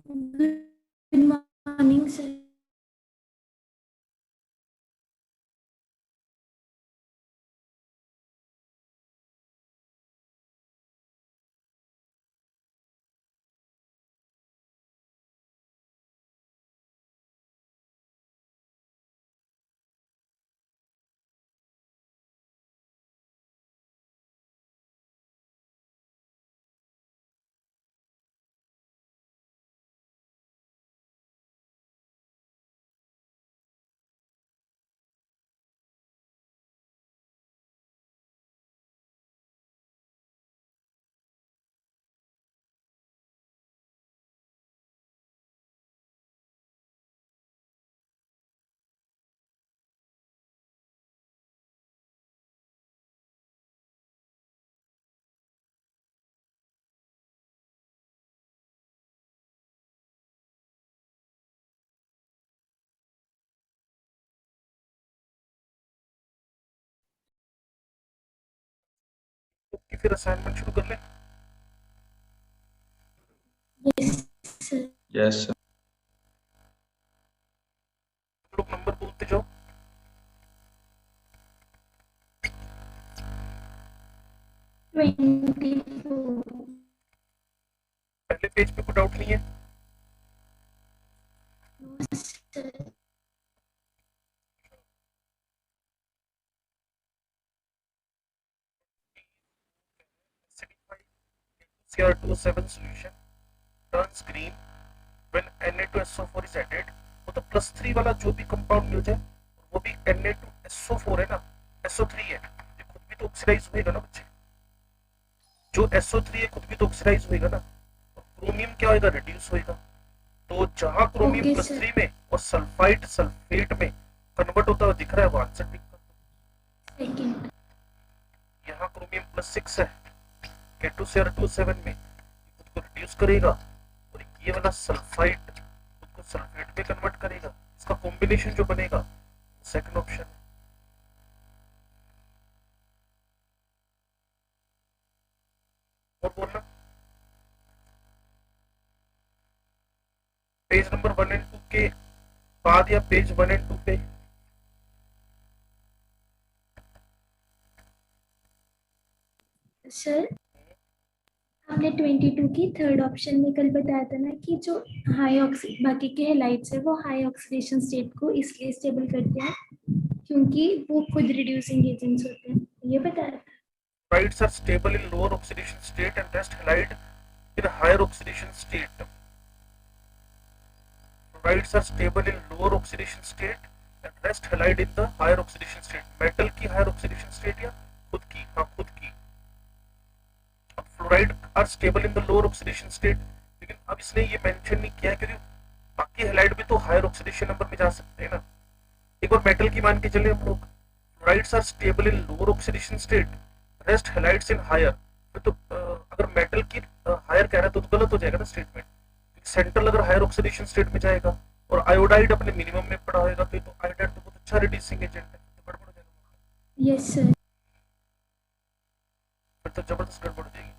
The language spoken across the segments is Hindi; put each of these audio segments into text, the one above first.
Good morning sir. कि फिर असाइनमेंट शुरू कर ले। Yes sir. Yes sir. तुम लोग नंबर बोलते जाओ। 24। पहले पेज पे कोई डाउट नहीं है? Sir 2CR27 solution turns green when Na2SO4 is added। वो तो +3 वाला जो भी कंपाउंड मिल जाए, वो भी Na2SO4 है ना, SO3 है, ये खुद भी तो ऑक्सीडाइज होएगा ना बच्चे। जो SO3 है खुद भी तो ऑक्सीडाइज होएगा ना, और क्रोमियम क्या होएगा, रिड्यूस होएगा। तो जहां क्रोमियम ओके प्लस सर। 3 में और सल्फाइड सल्फेट में कन्वर्ट होता हुआ दिख रहा है, वो आंसर टिक कर दो। सेकंड। यहाँ क्रोमियम +6 है, K2CR27 में खुद को रिड्यूस करेगा, और ये वाला सल्फाइड खुद को सल्फेट में कन्वर्ट करेगा। इसका कॉम्बिनेशन जो बनेगा सेकंड ऑप्शन है। और बोलना पेज नंबर 1 एंड 2 के बाद या पेज 1 एंड 2 पे। सर आपने 22 की थर्ड ऑप्शन में कल बताया था ना कि जो हाई ऑक्सी बाकी के हैलाइड्स है वो हाई ऑक्सीडेशन स्टेट को इसलिए स्टेबल करते हैं क्योंकि वो खुद रिड्यूसिंग एजेंट्स होते हैं, ये बताया था। Halides are stable in lower oxidation state and rest halide in higher oxidation state। Halides are stable in lower oxidation state and rest halide in the higher oxidation state। Metal की हायर ऑक्सीडेशन स्टेट या खुद की? हाँ खुद की। अब fluoride are stable in the lower oxidation state, लेकिन अब इसने ये मेंशन नहीं किया है क्योंकि बाकी हैलाइड भी तो हायर ऑक्सीडेशन नंबर में जा सकते हैं ना। एक बार मेटल की मान के चले हम लोग, fluorides are stable in lower oxidation state, rest halides in higher. तो अगर मेटल की हायर कह रहा है तो गलत हो जाएगा ना स्टेटमेंट, सेंट्रल अगर हायर ऑक्सीडेशन स्टेट में जाएगा और आयोडाइड अपने मिनिमम में पड़ा होगा, तो आयोडाइड तो बहुत अच्छा रिड्यूसिंग एजेंट है, तो गड़बड़ हो जाएगा। Yes sir. फिर तो जबरदस्त गड़बड़ हो जाएगी।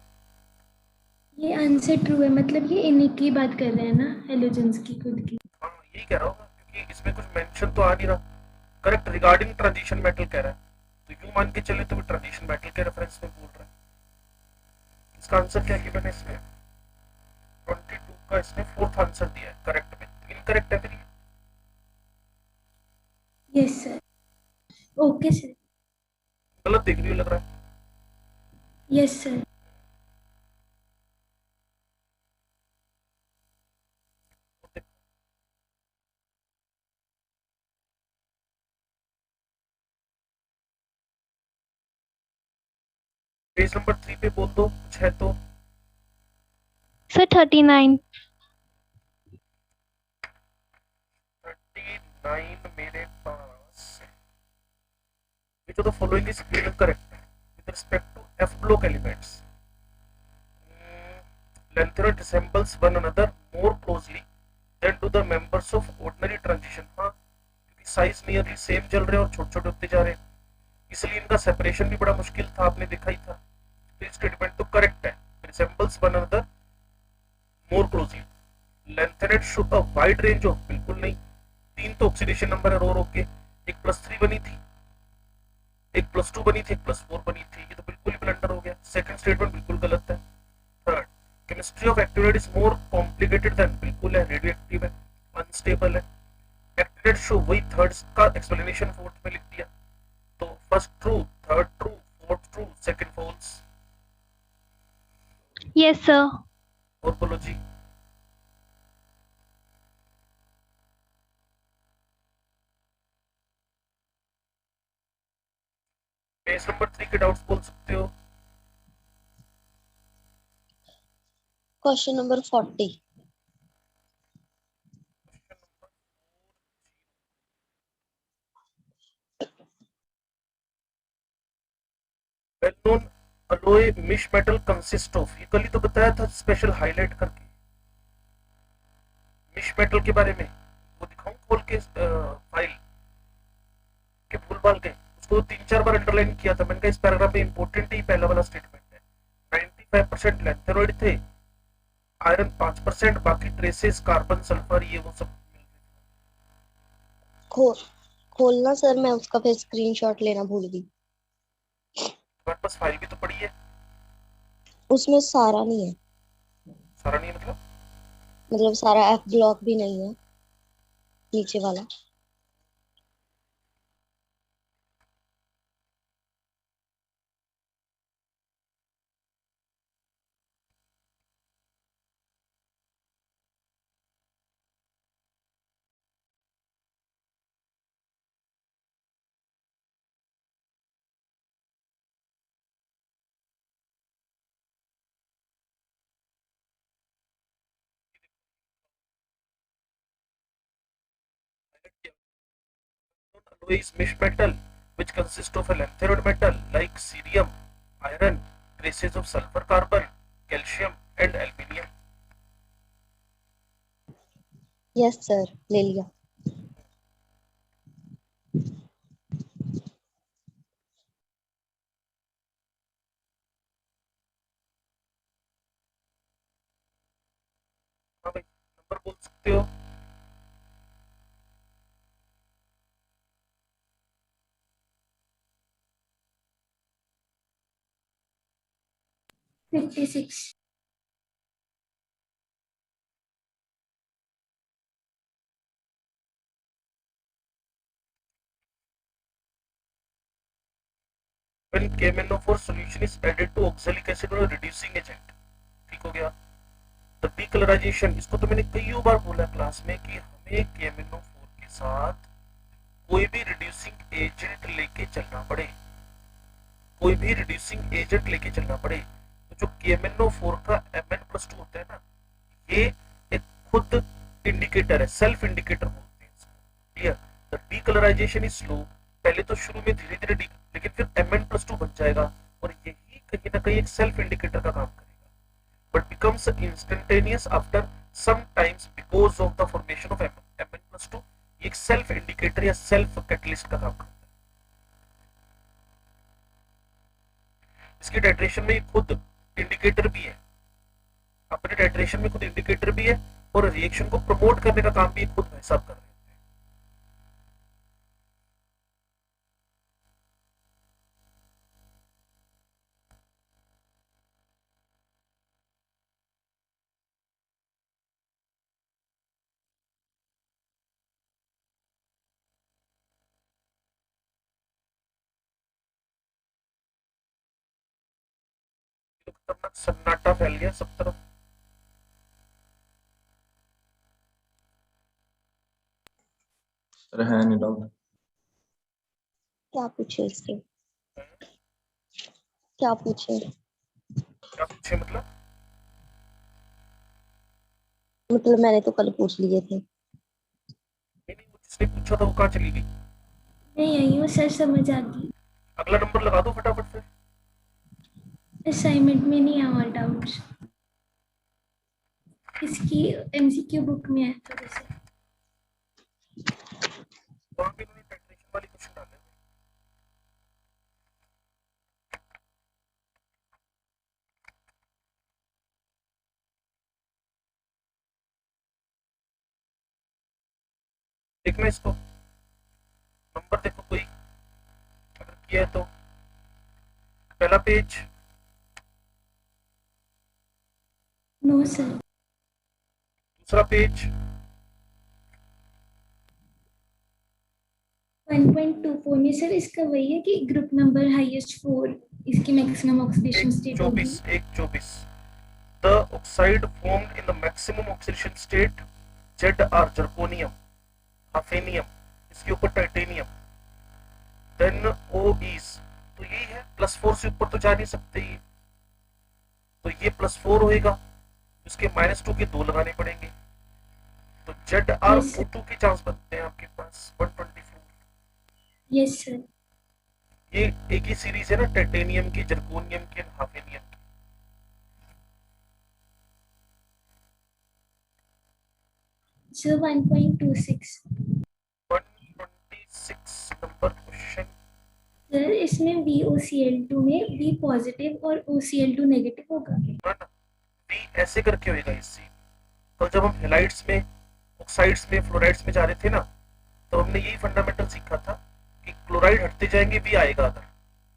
ये आंसर ट्रू है, मतलब ये इन्हीं की बात कर रहे हैं ना, हेलोजेंस की खुद की। हाँ यही कह रहा हूँ क्योंकि इसमें कुछ मेंशन तो आ नहीं रहा। करेक्ट रिगार्डिंग ट्रांजिशन मेटल कह रहा है, तो यूं मान के चले तो ट्रांजिशन मेटल के रेफरेंस में बोल रहा है। इसका आंसर क्या गिवन है इसमें? 22 का इसने फोर्थ आंसर दिया है करेक्ट में, तो इनकरेक्ट है फिर ये। Yes sir. Okay sir. गलत देख रही हो लग रहा है। Yes sir. पेज नंबर 3 पे बोल दो कुछ है तो। सर 39। 39 मेरे पास। which of the following is incorrect with respect to F block elements? Lanthanum resembles one another more closely than do the members of ordinary transition। हाँ क्योंकि साइज नियरली सेम चल रहे हैं और छोटे छोटे होते जा रहे हैं, इसलिए इनका सेपरेशन भी बड़ा मुश्किल था, आपने देखा ही था। तो स्टेटमेंट तो करेक्ट है, resembles one another more closely. Lanthanide show a wide range of, बिल्कुल नहीं। 3 तो ऑक्सीडेशन नंबर है रो के, एक +3 बनी थी, एक +2 बनी थी, एक +4 बनी थी, ये तो बिल्कुल ही ब्लंडर हो गया। सेकंड स्टेटमेंट बिल्कुल गलत है। Third, chemistry of activate is more complicated than, बिल्कुल है, रेडियो एक्टिव है, अनस्टेबल है। एक्टिवेट शो, वही थर्ड का एक्सप्लेनेशन फोर्थ में लिख दिया। तो first true, third true, fourth true, second false. Yes, sir. और बोलो जी। पेज नंबर 3 के डाउट्स बोल सकते हो। Question number 40। Well known alloy misch metal consist of, ये कल ही तो बताया था स्पेशल हाईलाइट करके। मिश मेटल के बारे में वो दिखाऊं खोल के फाइल के भूल भाल के, उसको 3-4 बार अंडरलाइन किया था मैंने कहा इस पैराग्राफ में इंपॉर्टेंट ही पहला वाला स्टेटमेंट है। 95% लेंथेनॉइड थे, आयरन 5%, बाकी ट्रेसेस कार्बन सल्फर ये वो सब। खोलना सर, मैं उसका फिर स्क्रीनशॉट लेना भूल गई। तुम्हारे पास फाइल भी तो पड़ी है। उसमें सारा नहीं है, सारा नहीं मतलब मतलब सारा एफ ब्लॉक भी नहीं है, नीचे वाला। alloy is mesh metal which consists of a lanthanoid metal like cerium, iron, traces of sulfur carbon, calcium and aluminium. Yes sir, ले लिया। हाँ भाई, नंबर बोल सकते हो। 56। When KMnO4 solution is added to oxalic acid or reducing agent, ठीक हो गया। The decolorization, इसको तो मैंने कई बार बोला क्लास में कि हमें KMnO4 के साथ कोई भी रिड्यूसिंग एजेंट लेके चलना पड़े, कोई भी रिड्यूसिंग एजेंट लेके चलना पड़े। तो जो KMnO4 का Mn+2 होता है ना, ये एक खुद इंडिकेटर है, सेल्फ इंडिकेटर बोलते हैं इसको। Clear? The decolourisation is slow, पहले तो शुरू में धीरे धीरे लेकिन फिर Mn+2 बन जाएगा और यही कहीं ना कहीं एक सेल्फ इंडिकेटर का काम करेगा, but becomes instantaneous after some times because of the formation of Mn+2। एक सेल्फ इंडिकेटर या सेल्फ कैटलिस्ट का काम करता है। इसकी टाइट्रेशन में खुद इंडिकेटर भी है, अपने टाइट्रेशन में खुद इंडिकेटर भी है और रिएक्शन को प्रमोट करने का काम भी खुद भाई साहब कर रहे हैं। तो खतरनाक सन्नाटा फैल गया सब तरफ। सर है नहीं डाउट। क्या पूछे इससे, क्या पूछे? क्या पूछे मतलब? मतलब मैंने तो कल पूछ लिए थे। नहीं नहीं, वो जिसने पूछा था वो कहाँ चली गई? मैं यही हूँ सर, समझ आ गई। अगला नंबर लगा दो फटाफट से। असाइनमेंट में नहीं आया डाउट्स, इसकी एमसीक्यू बुक में है थोड़े से। वहां पे उन्होंने टाइट्रेशन वाली क्वेश्चन डाले हैं। देखना इसको, नंबर देखो कोई अगर किया है तो। पहला पेज, नो सर। दूसरा पेज, 1.24 में सर इसका वही है कि ग्रुप नंबर हाईएस्ट 4 इसकी मैक्सिमम ऑक्सीडेशन स्टेट होगी। 1.24 the oxide formed in the maximum oxidation state Z are zirconium, hafnium, इसके ऊपर टाइटेनियम, देन O is, तो यही है +4 से ऊपर तो जा नहीं सकते ये, तो ये +4 होएगा, इसके -2 के 2 लगाने पड़ेंगे, तो Z R Yes. O2 के चांस बनते हैं आपके पास 124। Yes sir. ये एक ही सीरीज है ना टाइटेनियम की, जर्कोनियम की, हाफनियम की। Sir 1.26 126 number question. सर इसमें VOCl2 में V पॉजिटिव और OCl2 नेगेटिव होगा। V ऐसे करके होएगा इससे, तो जब हम हेलाइड्स में, ऑक्साइड्स में, फ्लोराइड्स में जा रहे थे ना, तो हमने यही फंडामेंटल सीखा था कि क्लोराइड हटते जाएंगे V आएगा अगर,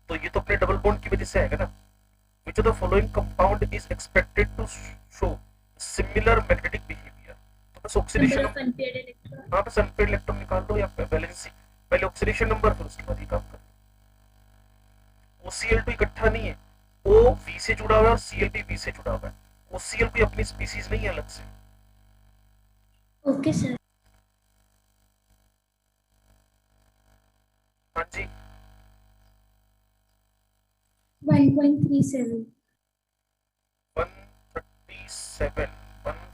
तो ये तो अपने डबल बॉन्ड की वजह से आएगा ना। Which of the following compound is expected to show similar magnetic behavior? तो बस oxidation number of unpaired electron. हाँ बस अनपेयर्ड इलेक्ट्रॉन निकाल दो या वैलेंसी, पहले ऑक्सीडेशन नंबर फिर उसके बाद ये काम कर लो। OCl2 इकट्ठा नहीं है, O V से जुड़ा हुआ है और Cl भी V से जुड़ा हुआ है, OCl कोई अपनी स्पीसीज नहीं है अलग से। Okay sir. हाँ जी 1.37 137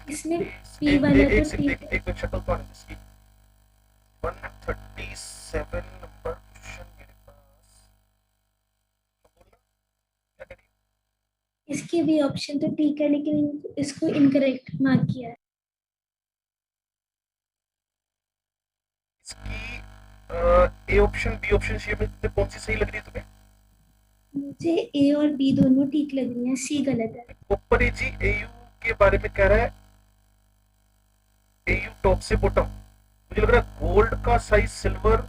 इसमें P वाला तो ठीक है। एक शक्ल तो आने दो इसकी। 137 नंबर क्वेश्चन मेरे पास, बोलना क्या करिए। इसके भी ऑप्शन तो ठीक है लेकिन इसको इनकरेक्ट मार्क किया है। इसकी A option B option C में कौन सी सही लग रही है तुम्हें? मुझे ए और बी दोनों ठीक लग रही हैं, सी गलत है। ऊपर ए जी एयू के बारे में कह रहा है, एयू टॉप से बॉटम, मुझे लग रहा है गोल्ड का साइज सिल्वर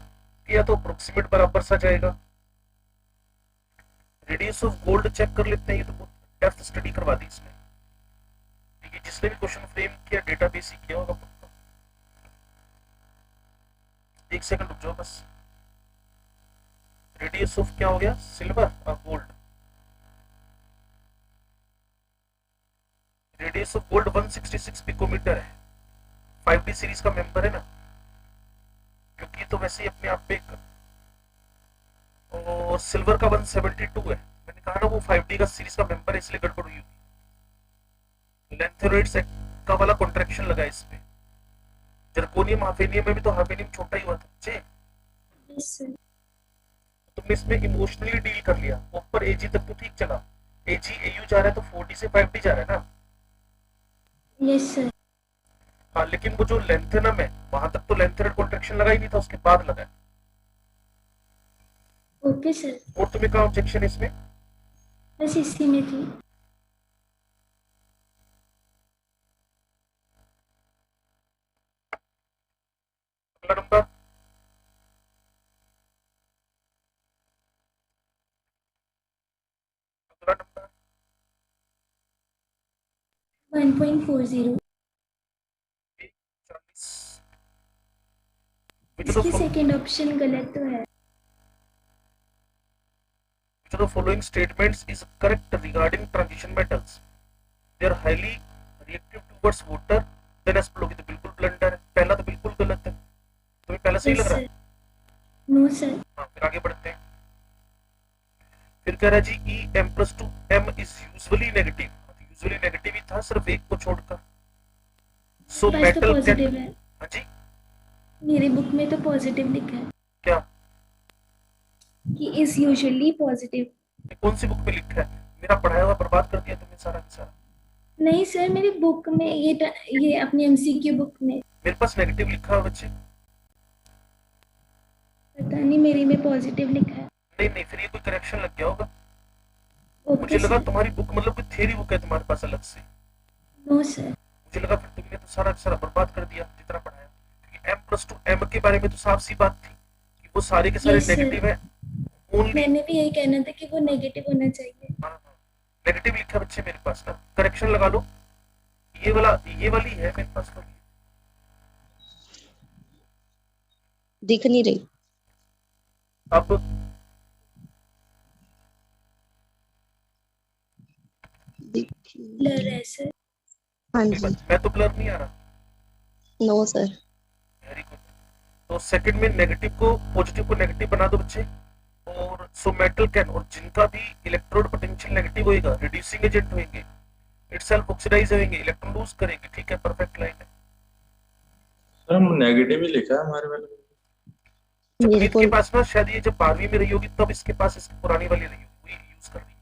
के या तो अप्रोक्सीमेट बराबर सा जाएगा। रेडियस ऑफ गोल्ड चेक कर लेते हैं, ये तो बहुत डेप्थ स्टडी करवा दी इसने, ठीक है, जिसने भी क्वेश्चन फ्रेम किया डेटाबेस ही किया होगा पक्का। एक सेकंड रुक जाओ बस। रेडियस ऑफ क्या हो गया, सिल्वर और gold, radius of gold 166 picometer है, 5D सीरीज का मेंबर है ना, क्योंकि तो वैसे ही अपने आप में एक, और सिल्वर का 172 है, मैंने कहा ना वो 5D का सीरीज का मेंबर है इसलिए गड़बड़ हुई होगी। लेंथेरोइड्स का वाला कॉन्ट्रैक्शन लगा है इसमें। जर्कोनियम हाफेनियम में भी तो हाफेनियम छोटा ही हुआ था बच्चे, यस सर। तुमने इसमें इमोशनली डील कर लिया, ऊपर एजी तक तो ठीक चला, एजी एयू जा रहा है तो 4D से 5D जा रहा है ना। Yes sir. हाँ लेकिन वो जो लेंथेनम है वहां तक तो लेंथेरोइड कॉन्ट्रैक्शन लगा ही नहीं था, उसके बाद लगा है। Okay sir. और तुम्हें कहा ऑब्जेक्शन इसमें? बस इसी में थी। अगला नंबर, अगला नंबर 1.40 40। इसकी सेकंड ऑप्शन गलत तो है। Which of the following statements is correct regarding transition metals? They are highly reactive towards water. Then as तो बिल्कुल ब्लंडर है, पहला तो बिल्कुल गलत है, तुम्हें पहला सही लग रहा है? No sir. हाँ फिर आगे बढ़ते हैं। फिर कह रहा है जी E m+2 m is usually negative, usually negative ही था सिर्फ एक को छोड़कर। सो बस तो मेटल पॉजिटिव है, हाँ जी मेरी बुक में तो पॉजिटिव लिखा है क्या, कि इज यूजुअली पॉजिटिव। ये कौन सी बुक में लिखा है? मेरा पढ़ाया हुआ बर्बाद कर दिया तुमने सारा का सारा। नहीं सर, मेरी बुक में ये अपनी एमसीक्यू बुक में मेरे पास नेगेटिव लिखा है बच्चे। पता नहीं, मेरी में पॉजिटिव लिखा है। नहीं नहीं फिर ये कोई करेक्शन लग गया होगा। ओके मुझे लगा सर। तुम्हारी बुक मतलब कोई थ्योरी बुक है तुम्हारे पास अलग से, नो सर। मुझे लगा फिर तुमने तो सारा का सारा बर्बाद कर दिया जितना पढ़ाया, क्योंकि M+2 M के बारे में तो साफ सी बात थी कि वो सारे के सारे Yes, sir. नेगेटिव है ओनली। मैंने भी यही कहना था कि वो नेगेटिव होना चाहिए। नेगेटिव लिखा बच्चे मेरे पास ना, करेक्शन लगा लो। ये वाली है मेरे पास तो। दिख नहीं रही। अब दिख ब्लर है सर। हाँ जी। मैं तो ब्लर नहीं आ रहा। No sir. Very good. तो सेकंड में नेगेटिव को पॉजिटिव को नेगेटिव बना दो बच्चे। और सो मेटल कैन, और जिनका भी इलेक्ट्रोड पोटेंशियल नेगेटिव होएगा रिड्यूसिंग एजेंट होंगे, इटसेल्फ ऑक्सीडाइज होंगे, इलेक्ट्रॉन लूज करेंगे। ठीक है, परफेक्ट लाइन है। सर हम नेगेटिव ही लिखा है हमारे वाले में। मेरे जगमीत को के पास ना शायद ये जब 12वीं में रही होगी तब इसके पास इसकी पुरानी वाली रही होगी, वही यूज कर रही है।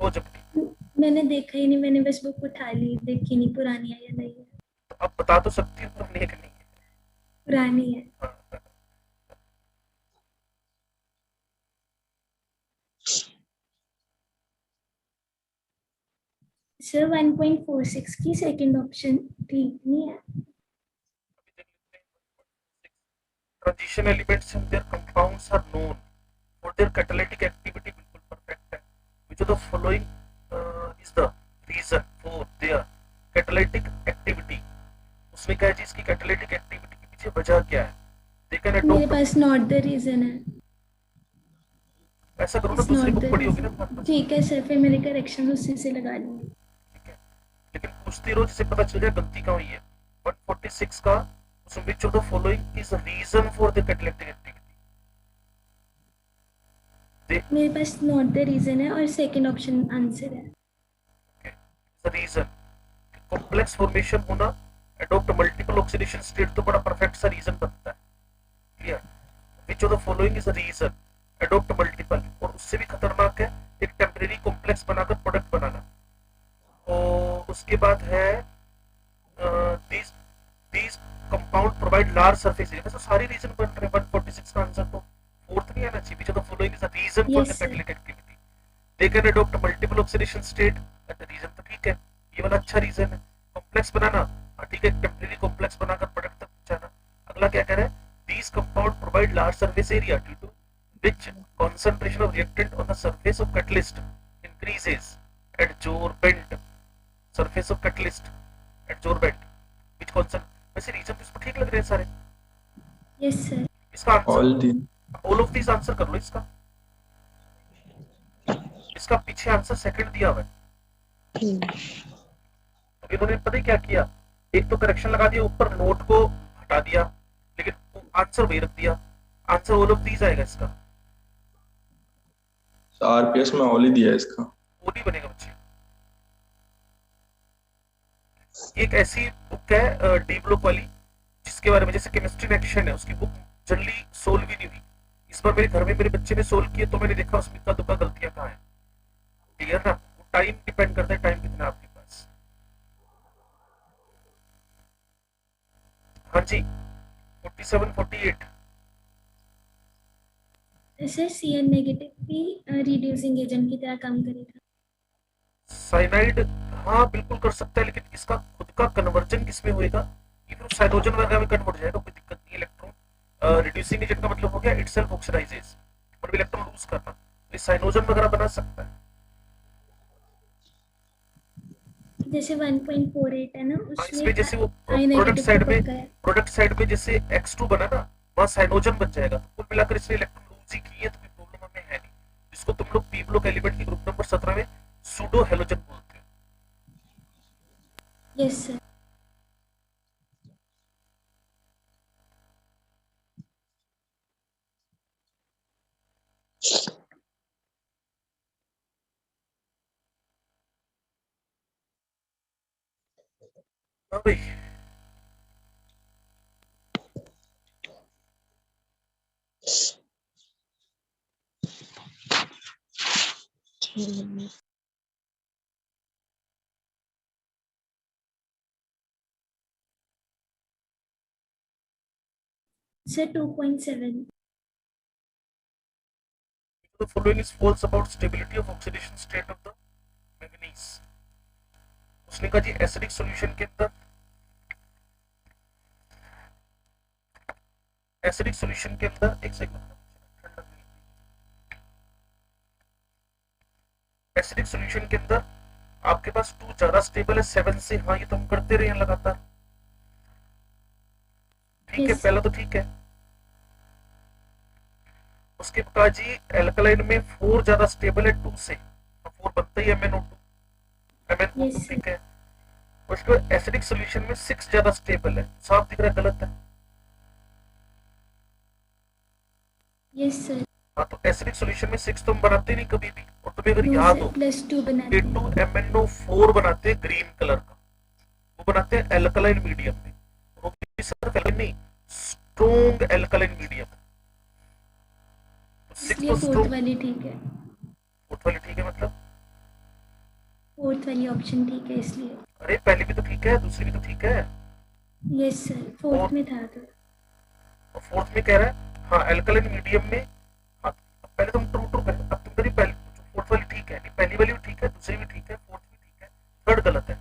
ओ जगमीत, मैंने देखा ही नहीं, मैंने बस बुक उठा ली, देखी नहीं पुरानी है या नहीं है। तो अब बता तो सकती हूँ तुमने एक नहीं है। पुरानी है। हाँ, सर 1.46 की सेकंड ऑप्शन ठीक नहीं है। transition elements and their compounds are known for their catalytic activity। बिल्कुल परफेक्ट है। which of the following is the reason for their catalytic activity? उसने कहा जी इसकी catalytic activity के पीछे वजह क्या है। they can मेरे adopt, पास नॉट द रीजन है। ऐसा करो ना, It's दूसरी not बुक the पढ़ी होगी ना reason. तुम्हारे पास। ठीक है सर, फिर मेरे करेक्शन उसी से लगा लूंगी। ठीक है, लेकिन पूछती रहो जिससे पता चल जाए गलती कहाँ हुई है। 146 का which of the following is the reason for the catalytic activity? मेरे पास नॉट द रीजन है और सेकंड ऑप्शन आंसर है। the reason complex formation होना, adopt multiple oxidation state तो बड़ा perfect सा reason बनता है। clear? which of the following is the reason adopt multiple, और उससे भी खतरनाक है एक temporary complex बनाकर प्रोडक्ट बनाना। और उसके बाद है these compound provide large surface area। वैसे सारे रीजन बन रहे हैं। 146 का आंसर तो फोर्थ नहीं आना चाहिए। which of the following is the reason for Yes, the sir. catalytic activity? they can adopt multiple oxidation state। Reason तो ठीक है, ये वाला अच्छा रीजन है। कॉम्प्लेक्स बनाना, हाँ ठीक है, टेम्परेरी कॉम्प्लेक्स बनाकर प्रोडक्ट तक पहुंचाना। अगला क्या कह रहा है, these compound provide large surface area due to which concentration of reactant on the surface of catalyst increases adsorbent surface of catalyst adsorbent which concent। वैसे रीजन तो इसमें ठीक लग रहे हैं सारे। Yes sir. इसका answer all the all of these answer कर लो। इसका पीछे आंसर सेकंड दिया हुआ है। तो इन्होंने पता ही क्या किया, एक तो करेक्शन लगा दिया, ऊपर नोट को हटा दिया, लेकिन आंसर वही रख दिया। आंसर ऑल ऑफ दीज आएगा इसका। आरपीएस में ऑल ही दिया है इसका। ओडी बनेगा बच्चे। एक ऐसी बुक है डी ब्लॉक वाली जिसके बारे में, जैसे केमिस्ट्री एक्शन है, उसकी बुक जनरली सोल्व ही नहीं हुई। इस बार मेरे घर में मेरे बच्चे ने सोल्व किए तो मैंने देखा उसमें इतना दुबा गलतियां कहाँ है। क्लियर ना? टाइम डिपेंड करता है, टाइम कितना आपके पास। हाँ जी 47 48। सर Cn नेगेटिव भी रिड्यूसिंग एजेंट की तरह काम करेगा। साइनाइड हाँ बिल्कुल कर सकता है, लेकिन इसका खुद का कन्वर्जन किसमें होएगा, इवन साइनोजन वगैरह में कन्वर्ट हो जाएगा, कोई दिक्कत नहीं है। इलेक्ट्रॉन रिड्यूसिंग एजेंट का मतलब हो गया इटसेल्फ ऑक्सीडाइजेस, पर इलेक्ट्रॉन लूज करना, तो साइनोजन वगैरह बना सकता है। जैसे 1.48 है ना, इसमें उसमें जैसे वो I प्रोडक्ट साइड में जैसे X2 बना ना, वहाँ साइनोजन बन जाएगा। तो कुल मिलाकर इसने इलेक्ट्रॉन लूज ही की है, तो कोई प्रॉब्लम हमें है नहीं। जिसको तुम लोग पी ब्लॉक एलिमेंट की ग्रुप नंबर 17 में सूडो हैलोजन बोलते हो। Yes sir. हाँ भाई sir 2.7। the following is false about stability of oxidation state of the manganese। उसने कहा जी एसिडिक सॉल्यूशन के अंदर एसिडिक सॉल्यूशन के अंदर एक सेकंड, एसिडिक सॉल्यूशन के अंदर आपके पास 2 ज्यादा स्टेबल है 7 से, हाँ ये तो हम करते रहे हैं लगातार, ठीक है, Yes. पहला तो ठीक है। उसके बाद जी एल्कलाइन में 4 ज्यादा स्टेबल है 2 से, 4 बनता ही MnO2, Yes, sir. ठीक है। उसके बाद एसिडिक सॉल्यूशन में 6 ज्यादा स्टेबल है, साफ दिख रहा है, गलत है। Yes, sir. हाँ तो एसिडिक सॉल्यूशन में 6 तो हम बनाते नहीं कभी भी, और तुम्हें अगर No, याद sir. हो +2 बनाते हैं। K2MnO4 बनाते हैं ग्रीन कलर का, वो बनाते हैं एल्कलाइन मीडियम में, वो भी सिर्फ एल्कलाइन नहीं, स्ट्रॉन्ग एल्कलाइन मीडियम। इसलिए फोर्थ वाली ठीक है, फोर्थ वाली ठीक है मतलब, फोर्थ वाली ऑप्शन ठीक है इसलिए। अरे पहली भी तो ठीक है, दूसरी भी तो ठीक है, यस सर, फोर्थ में था तो। और फोर्थ में कह रहा है हाँ एल्कलाइन मीडियम में। हाँ पहले तुम ट्रू ट्रू कर, अब तुम करी पहली, फोर्थ वाली ठीक है, नहीं पहली वाली भी ठीक है, दूसरी भी ठीक है, फोर्थ भी ठीक है, थर्ड गलत है।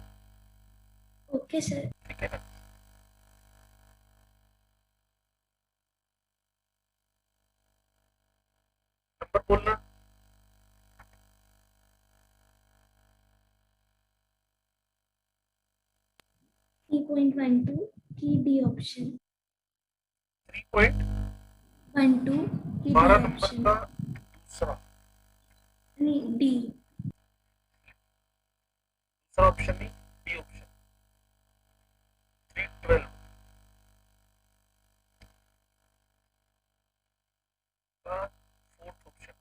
Okay sir. ठीक है ना, नंबर बोलना। 3.12 की डी ऑप्शन। 3.12 की डी 12 नंबर ऑप्शन, का दूसरा, नहीं डी। दूसरा ऑप्शन नहीं, डी ऑप्शन 312 का fourth option.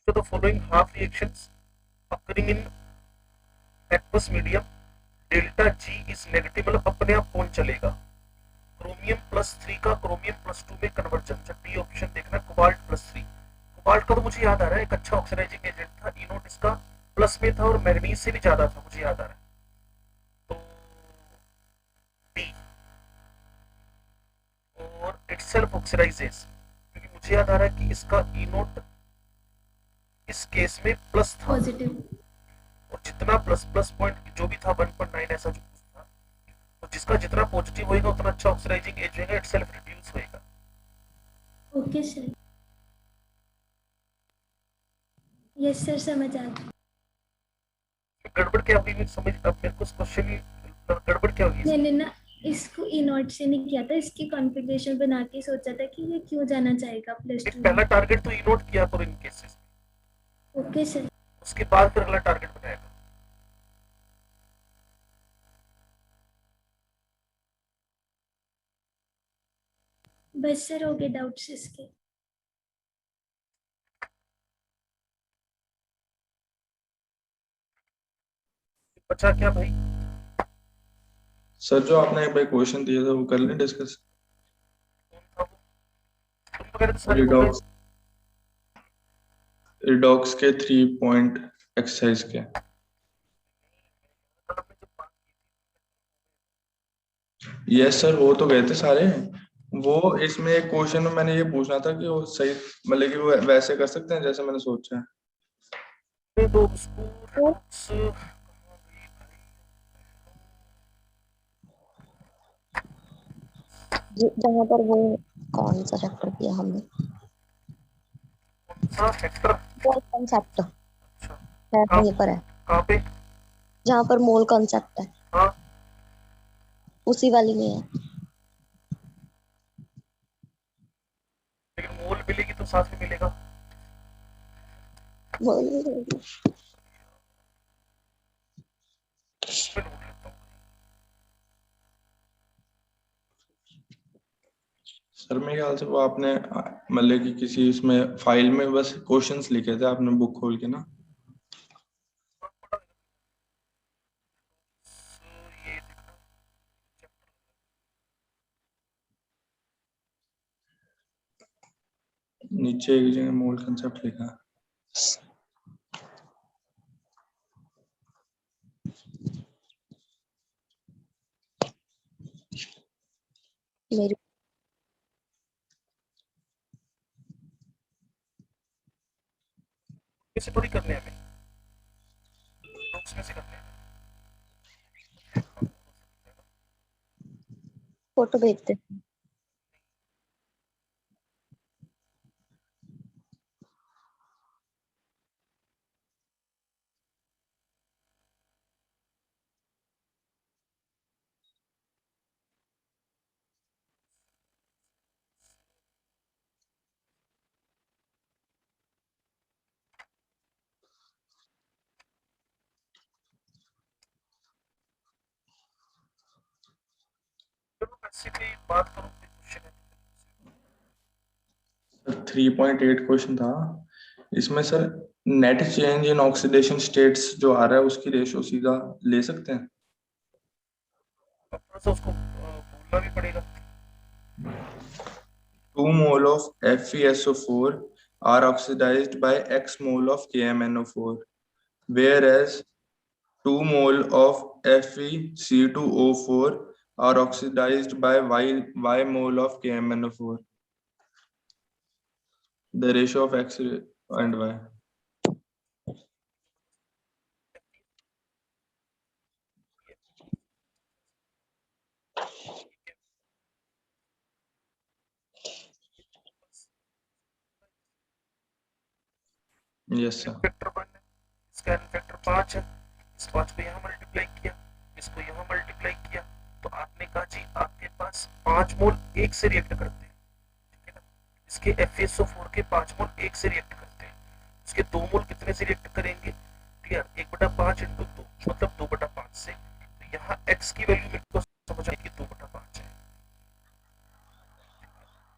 The following half reactions occurring in aqueous medium, delta G is negative, मतलब अपने आप कौन चलेगा। क्रोमियम +3 का क्रोमियम +2 में कन्वर्जन, जब डी ऑप्शन देखना, कोबाल्ट +3। कोबाल्ट का तो मुझे याद आ रहा है, एक अच्छा ऑक्सीडाइजिंग एजेंट था, ई नोट इसका प्लस में था और मैग्नीज से भी ज्यादा था, मुझे याद आ रहा है, तो डी। और इटसेल्फ ऑक्सीडाइजेस, क्योंकि मुझे याद आ रहा है कि इसका ई नोट इस केस में प्लस था, पॉजिटिव। और जितना प्लस प्लस पॉइंट जो भी था 1.9 ऐसा जो कुछ था, तो जिसका जितना पॉजिटिव होएगा उतना अच्छा ऑक्सीडाइजिंग एज होएगा, इटसेल्फ रिड्यूस होएगा। Okay sir. यस सर, समझ आ गया। गड़बड़ क्या हुई, मेरी समझ, अब मेरे को क्वेश्चन ही गड़बड़ क्या हुई। मैंने ना इसको ई नोट से नहीं किया था, इसकी कॉन्फ़िगरेशन बना के सोचा था कि ये क्यों जाना चाहेगा +2। पहला टारगेट तो ई नोट किया करो इन केसेस, ओके सर। उसके बाद फिर अगला टारगेट बनाएगा। बस सर, हो गए डाउट्स इसके। बचा क्या भाई, सर जो आपने एक भाई क्वेश्चन दिया था वो कर लें डिस्कस। कौन था वो, तुम वगैरह तो सारे बोल रहे रिडॉक्स, रिडॉक्स के 3 पॉइंट एक्सरसाइज के। यस सर, वो तो गए थे सारे। वो इसमें एक क्वेश्चन में मैंने ये पूछना था कि वो सही, मतलब कि वो वैसे कर सकते हैं जैसे मैंने सोचा है। थे तो उसको रिडॉक्स, जहाँ पर वो कौन सा चैप्टर किया हमने, सा फैक्टर, मोल कॉन्सेप्ट अच्छा है, कहाँ यहीं पर है, कहाँ पे, जहाँ पर मोल कॉन्सेप्ट है हाँ उसी वाली में है। लेकिन मोल मिलेगी तो साथ में मिलेगा, मोल मैं ढूंढ लेता हूँ। सर मेरे ख्याल से वो आपने मतलब कि किसी उसमें फाइल में बस क्वेश्चंस लिखे थे आपने बुक खोल के ना। ये देखना, नीचे एक जगह मोल कंसेप्ट लिखा है। मेरी कैसे थोड़ी करने हैं, हमें नोट्स में से करने हैं। फोटो भेजते। चलो वैसे भी बात करो, कोई क्वेश्चन है तो। 3.8 क्वेश्चन था इसमें sir. Net change in oxidation states जो आ रहा है उसकी रेशो सीधा ले सकते हैं? अब थोड़ा सा उसको बोलना भी पड़ेगा। 2 mole of FeSO4 are oxidized by X mole of KMnO4, whereas 2 mole of FeC2O4 are oxidized by Y mole of KMnO4. The ratio of X and Y. Yes sir. Factor 1 है, इसका n फैक्टर 5 है, इस 5 को यहाँ मल्टीप्लाई किया, इसको यहाँ मल्टीप्लाई किया, तो आपने कहा जी आपके पास 5 मोल एक से रिएक्ट करते हैं, ठीक है ना। इसके FeSO4 के 5 मोल एक से रिएक्ट करते हैं, उसके 2 मोल कितने से रिएक्ट करेंगे? क्लियर, 1/5 इंटू 2 मतलब 2/5 से। तो यहाँ x की वैल्यू मेरे को समझ आई कि 2/5 है।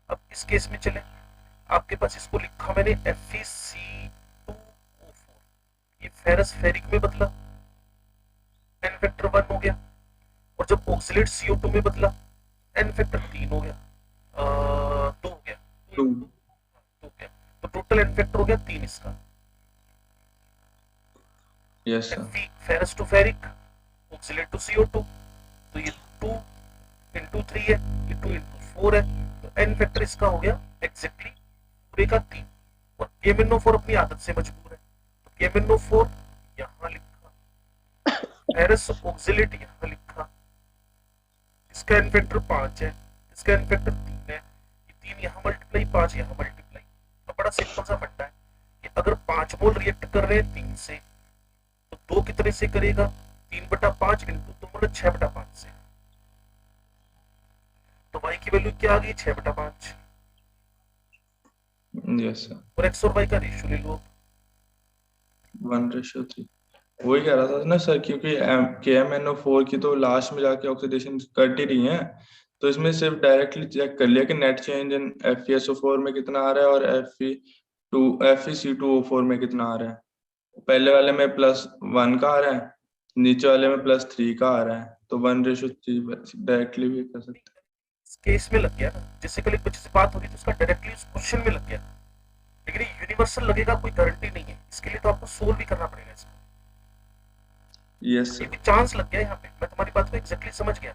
अब इस केस में चले, आपके पास इसको लिखा मैंने FeC2O4, ये फेरस फेरिक में बदला, n फैक्टर 1 हो गया, और जब ऑक्सीलेट CO2 में बदला n फैक्टर 3 हो गया, 2 हो गया, 2 हो गया, तो टोटल n फैक्टर हो गया 3 इसका। Yes sir. Fe ferrous to ferric, oxalate to CO2, तो ये 2 इंटू 3 है, ये 2 इंटू 4 है, तो n फैक्टर इसका हो गया एग्जैक्टली पूरे का 3। और KMnO4 अपनी आदत से मजबूर है, तो KMnO4 यहाँ लिखा, फेरस ऑक्सीलेट यहाँ लिखा, इसका n फैक्टर 5 है, इसका n फैक्टर 3 है, ये 3 यहाँ मल्टीप्लाई 5 यहाँ मल्टीप्लाई। तो बड़ा सिंपल सा फंडा है कि अगर 5 मोल रिएक्ट कर रहे हैं 3 से, तो 2 कितने से करेगा? 3/5 इंटू 2 मतलब 6/5 से। तो y की वैल्यू क्या आ गई? 6/5। Yes sir. और x और y का रेशियो ले लो। 1:3। वही कह रहा था ना सर, क्योंकि KMnO4 की तो लास्ट में जाके ऑक्सीडेशन कट ही रही है, तो इसमें सिर्फ डायरेक्टली चेक कर लिया कि नेट चेंज इन FeSO4 में कितना आ रहा है और FeC2O4 में कितना आ रहा है। पहले वाले में +1 का आ रहा है, नीचे वाले में +3 का आ रहा है, तो 1:3 डायरेक्टली भी कर सकते हैं। इस केस में लग गया ना, जैसे कल एक बच्चे से बात होगी तो उसका डायरेक्टली उस क्वेश्चन में लग गया, लेकिन ये यूनिवर्सल लगेगा कोई गारंटी नहीं है, इसके लिए तो आपको सोल्व भी करना पड़ेगा इसको। यस ये सर। भी चांस लग गया यहाँ पे, मैं तुम्हारी बात को एग्जैक्टली समझ गया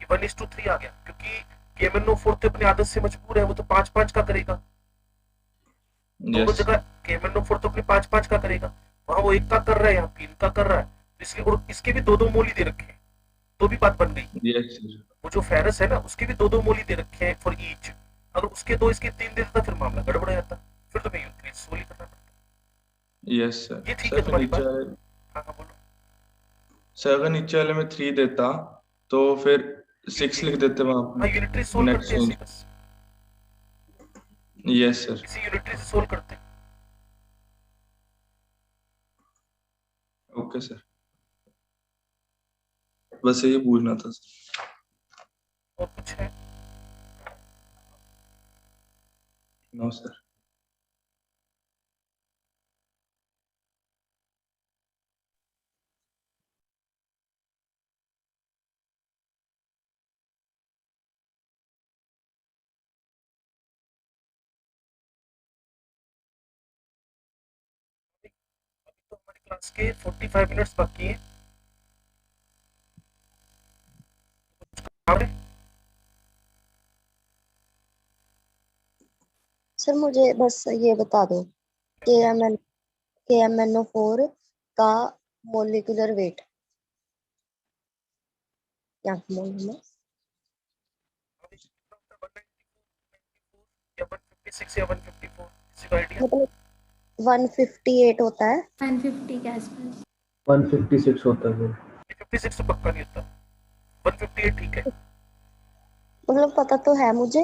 कि 1:3 आ गया, क्योंकि KMnO4 तो अपनी आदत से मजबूर है, वो तो 5/5 का करेगा। दोनों यस जगह KMnO4 तो अपने 5/5 का करेगा, वहां वो 1 का कर रहा है, यहाँ 3 का कर रहा है, तो इसलिए, और इसके भी 2-2 मोल ही दे रखे हैं, तो भी बात बन गई। Yes sir. वो जो फेरस है ना, उसके भी 2-2 मोल ही दे रखे हैं फॉर ईच, अगर उसके 2 इसके 3 दे देता फिर मामला गड़बड़ हो जाता, फिर तुम्हें यूनिट सोल्व ही करना पड़ता। Yes sir. ये ठीक सर है फिर तुम्हारी नीचे बात। वाले, हाँ हाँ बोलो। सर अगर नीचे वाले में 3 देता तो फिर 6 लिख देते वहां हाँ पे यूनिटरी सोल्व नेट करते हैं चेंज। इसी बस, यस सर। इसी यूनिटरी से सोल्व करते हैं। ओके सर, बस ये पूछना था सर। और कुछ है? No sir. अभी तो हमारी क्लास के 45 मिनट्स बाकी हैं, कुछ काम है? सर मुझे बस ये बता दो KMnO4 का मोलिकुलर वेट, क्या मोल है? 156 या 154? किसी का आइडिया? मतलब 158 होता है। 150 के आसपास। 156 होता है फिर। 56 तो पक्का नहीं होता, 158 ठीक है। मतलब पता तो है मुझे।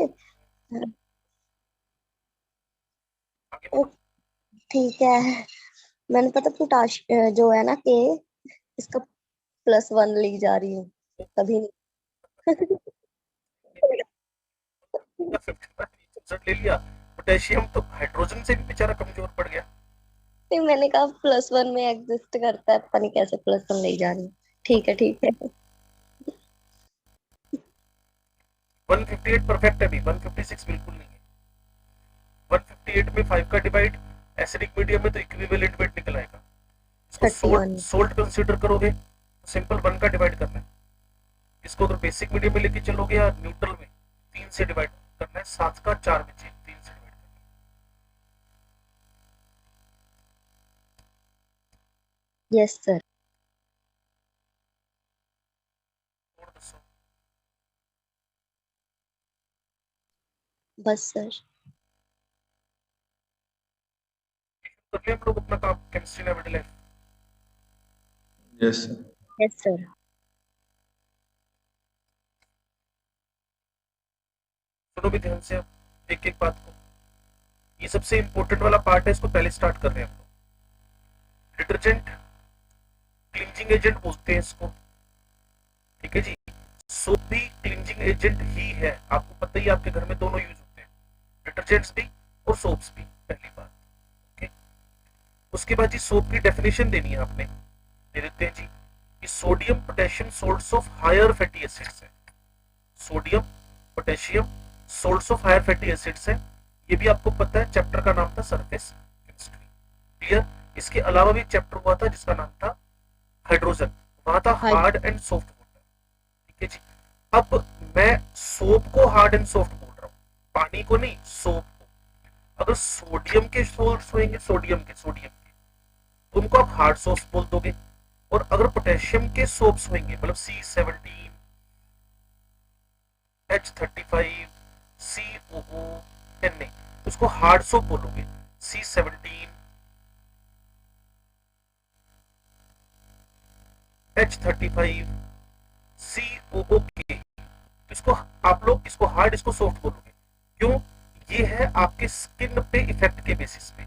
आगे बोलो। ठीक है, मैंने पता पोटाश जो है ना के, इसका +1 ली जा रही हूँ कभी नहीं। 50% ले लिया। पोटेशियम तो हाइड्रोजन से भी बेचारा कमजोर पड़ गया। नहीं, मैंने कहा +1 में एग्जिस्ट करता है, पता नहीं कैसे +1 ले जा रही हूँ। ठीक है ठीक है। 158 परफेक्ट है भी, 156 बिल्कुल नहीं है। 158 में 5 का डिवाइड एसिडिक मीडियम में तो इक्विवेलेंट वेट निकल आएगा। इसको 31 सोल्ट कंसीडर करोगे तो सिंपल 1 का डिवाइड करना है। इसको अगर बेसिक मीडियम में लेके चलोगे या न्यूट्रल में 3 से डिवाइड करना है, 7 का 4 में 3 से डिवाइड करना है। Yes sir. और दसो बस सर। कर लिया हम लोग अपना काम केमिस्ट्री में मिडिल है। Yes sir. Yes sir. सुनो भी ध्यान से अब एक एक बात को। ये सबसे इंपॉर्टेंट वाला पार्ट है, इसको पहले स्टार्ट कर रहे हैं हम लोग। डिटर्जेंट क्लींजिंग एजेंट बोलते हैं इसको, ठीक है जी। सोप भी क्लींजिंग एजेंट ही है, आपको पता ही, आपके घर में दोनों यूज होते हैं, डिटर्जेंट्स भी और सोप्स भी, पहली बात। ओके, उसके बाद जी सोप की डेफिनेशन देनी है आपने, दे देते हैं जी कि sodium potassium salts of higher fatty acids है। Sodium potassium salts of higher fatty acids है। ये भी आपको पता है, चैप्टर का नाम था सरफेस केमिस्ट्री। क्लियर? इसके अलावा भी चैप्टर हुआ था जिसका नाम था हाइड्रोजन, वहां था हार्ड एंड सॉफ्ट वाटर। ठीक है जी। अब मैं सोप को हार्ड एंड सॉफ्ट बोल रहा हूँ, पानी को नहीं, सोप को। अगर सोडियम के सोल्ट्स होंगे, सोडियम के तो उनको आप हार्ड सोप्स बोल दोगे। और अगर पोटेशियम के सोप्स होंगे, मतलब C17 H35 COO उसको हार्ड सोप बोलोगे। C17 H35 COO इसको आप लोग इसको हार्ड, इसको सॉफ्ट बोलोगे। क्यों? ये है आपके स्किन पे इफेक्ट के बेसिस पे।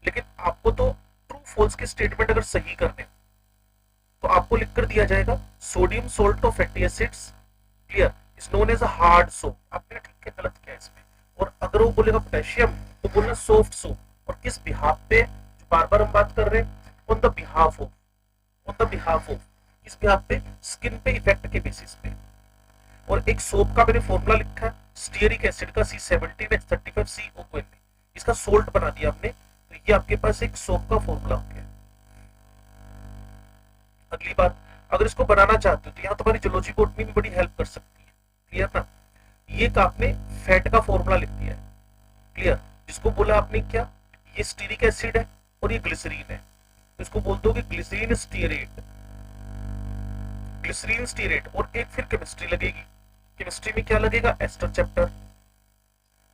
लेकिन आपको तो ट्रू फॉल्स के स्टेटमेंट अगर सही करने तो आपको लिखकर दिया जाएगा sodium salt of fatty acids, clear, is known as a hard soap. आपने ठीक है गलत किया इसमें। और अगर वो बोलेगा पोटेशियम तो बोलना सॉफ्ट सोप। और किस बिहाफ पे, जो बार बार हम बात कर रहे हैं, ऑन द बिहाफ ऑफ, इस बिहाफ पे, स्किन पे इफेक्ट के बेसिस पे। और एक सोप का मैंने फॉर्मूला लिखा है स्टीयरिक एसिड का C17H35COON, इसका सोल्ट बना दिया हमने, तो ये आपके पास एक सोप का फॉर्मूला हो गया। अगली बात, अगर इसको बनाना चाहते हो तो यहाँ तुम्हारी जियोलॉजी बॉटनी भी बड़ी हेल्प कर सकती है, क्लियर ना। ये का आपने फैट का फॉर्मूला लिख दिया है, क्लियर, जिसको बोला आपने क्या, ये स्टीरिक एसिड है और ये ग्लिसरीन है, तो इसको बोल दोगे ग्लिसरीन स्टीरेट, ग्लिसरीन स्टीरेट। और एक फिर केमिस्ट्री लगेगी, केमिस्ट्री में क्या लगेगा, एस्टर चैप्टर।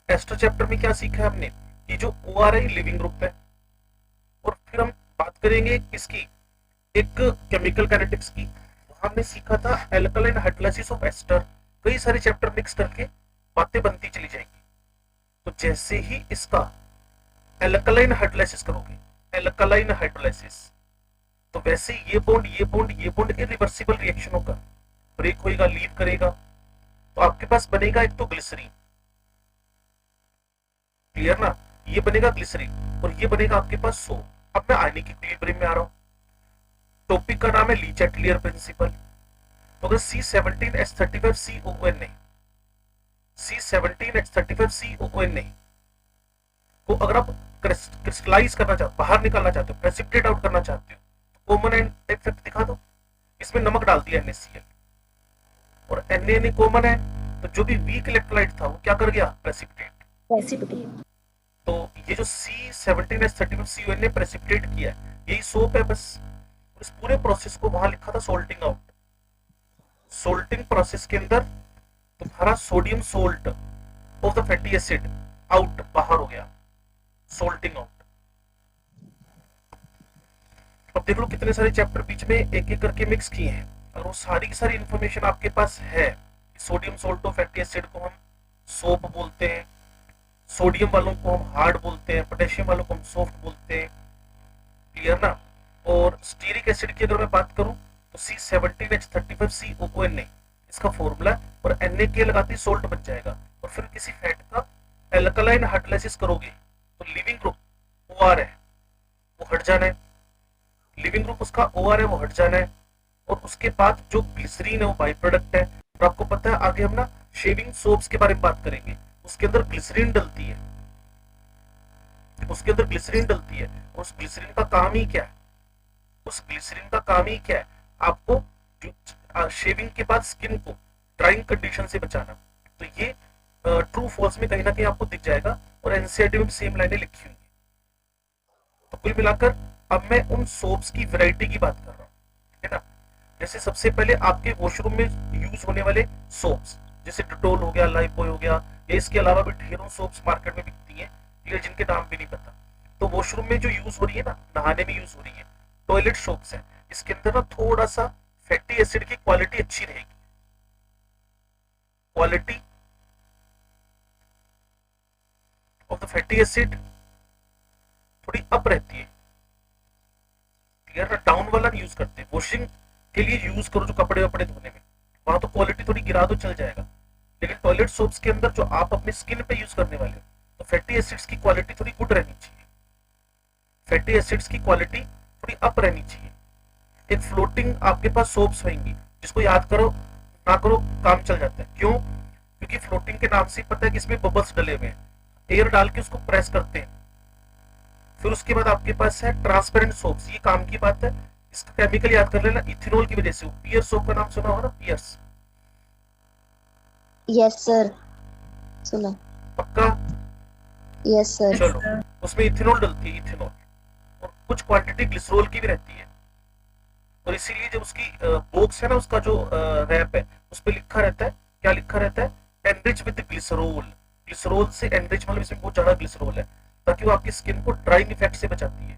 एस्टर चैप्टर में क्या सीखा है हमने, ये जो OR है लिविंग ग्रुप है। और फिर हम बात करेंगे किसकी, एक केमिकल काइनेटिक्स की, हमने सीखा था एल्कलाइन हाइड्रोलाइसिस ऑफ एस्टर। कई सारे चैप्टर मिक्स करके बातें बनती चली जाएंगी। तो जैसे ही इसका एल्कलाइन हाइड्रोलाइसिस करोगे, एल्कलाइन हाइड्रोलाइसिस, तो वैसे ये बॉन्ड के रिवर्सिबल रिएक्शन होगा, ब्रेक होएगा, लीव करेगा, तो आपके पास बनेगा एक तो ग्लिसरीन, क्लियर ना, ये बनेगा ग्लिसरीन और ये बनेगा आपके पास सोप। अब मैं आयनिक इक्विलिब्रियम में आ रहा हूं। टॉपिक का नाम है ली चैटलियर प्रिंसिपल। तो अगर C17H35COON नहीं, C17H35COON नहीं, तो अगर आप क्रिस्टलाइज करना चाहते हो, बाहर निकालना चाहते हो, प्रेसिपिटेट आउट करना चाहते हो, तो कॉमन एंड इफेक्ट दिखा दो। इसमें नमक डाल दिया NaCl और Na कॉमन है, तो जो भी वीक इलेक्ट्रोलाइट था वो क्या कर गया, प्रेसिपिटेट। तो ये जो C17H35CON ने प्रेसिपिटेट किया, यही सोप है बस। इस पूरे प्रोसेस को वहां लिखा था सोल्टिंग आउट। सोल्टिंग प्रोसेस के अंदर तुम्हारा sodium salt of the fatty acid out, बाहर हो गया, सोल्टिंग आउट। अब देख लो कितने सारे चैप्टर बीच में एक एक करके मिक्स किए हैं, और वो सारी की सारी इंफॉर्मेशन आपके पास है। सोडियम सोल्टो फैटी एसिड को हम सोप बोलते हैं, सोडियम वालों को हम हार्ड बोलते हैं, पोटेशियम वालों को हम सॉफ्ट बोलते हैं, क्लियर ना। और स्टीरिक एसिड की अगर मैं बात करूं तो C17H35COONA इसका फॉर्मूला, और Na लगाते ही सोल्ट बन जाएगा। और फिर किसी फैट का एल्कलाइन हाइड्रोलाइसिस करोगे तो लिविंग ग्रुप OR है वो हट जाना है, लिविंग ग्रुप उसका OR है वो हट जाना है। और उसके बाद जो ग्लिसरीन है वो बाई प्रोडक्ट है। और आपको पता है आगे हम ना शेविंग सोप्स के बारे में बात करेंगे, उसके अंदर ग्लिसरीन डलती है, उसके अंदर ग्लिसरीन डलती है। और उस ग्लिसरीन का काम ही क्या है, उस ग्लिसरीन का काम ही क्या है, आपको शेविंग के बाद स्किन को ड्राइंग कंडीशन से बचाना। तो ये ट्रू फॉल्स में कहीं ना कहीं आपको दिख जाएगा, और एनसीईआरटी में सेम लाइनें लिखी हुई है। तो कुल मिलाकर अब मैं उन सोप्स की वैरायटी की बात कर रहा हूँ, है ना। जैसे सबसे पहले आपके वॉशरूम में यूज होने वाले सोप्स, जैसे डिटोल हो गया, लाइफबॉय हो गया, या इसके अलावा भी ढेरों सोप्स मार्केट में बिकती हैं, ये जिनके नाम भी नहीं पता। तो वॉशरूम में जो यूज हो रही है ना, नहाने में यूज हो रही है, टॉयलेट सोप्स है, इसके अंदर ना थोड़ा सा फैटी एसिड की क्वालिटी अच्छी रहेगी, quality of the fatty acid थोड़ी अप रहती है, क्लियर ना। डाउन वाला यूज करते हैं, वॉशिंग के लिए यूज करो जो कपड़े वपड़े धोने में, वहां तो क्वालिटी थोड़ी गिरा दो चल जाएगा। लेकिन टॉयलेट सोप्स के अंदर जो आप अपने स्किन पे यूज करने वाले हो, तो फैटी एसिड्स की क्वालिटी थोड़ी गुड रहनी चाहिए, फैटी एसिड्स की क्वालिटी थोड़ी अप रहनी चाहिए। एक फ्लोटिंग आपके पास सोप्स होंगी, जिसको याद करो ना करो काम चल जाता है। क्यों? क्योंकि फ्लोटिंग के नाम से पता है कि इसमें बबल्स डले हुए हैं, एयर डाल के उसको प्रेस करते हैं। फिर उसके बाद आपके पास है ट्रांसपेरेंट सोप्स, ये काम की बात है। इसका केमिकल याद कर लेना, इथेनॉल की वजह से। पियर सोप का नाम सुना होगा ना, पियर्स? यस सर, सुना। पक्का? Yes sir. चलो, उसमें इथेनॉल डलती है, इथेनॉल, और कुछ क्वांटिटी ग्लिसरॉल की भी रहती है। और इसीलिए जब उसकी बॉक्स है ना, उसका जो रैप है, उस पर लिखा रहता है, क्या लिखा रहता है? Enrich with glycerol. ग्लिसरॉल से एनरिच, मतलब इसमें बहुत ज्यादा ग्लिसरॉल है, ताकि वो आपकी स्किन को ड्राइंग इफेक्ट से बचाती है।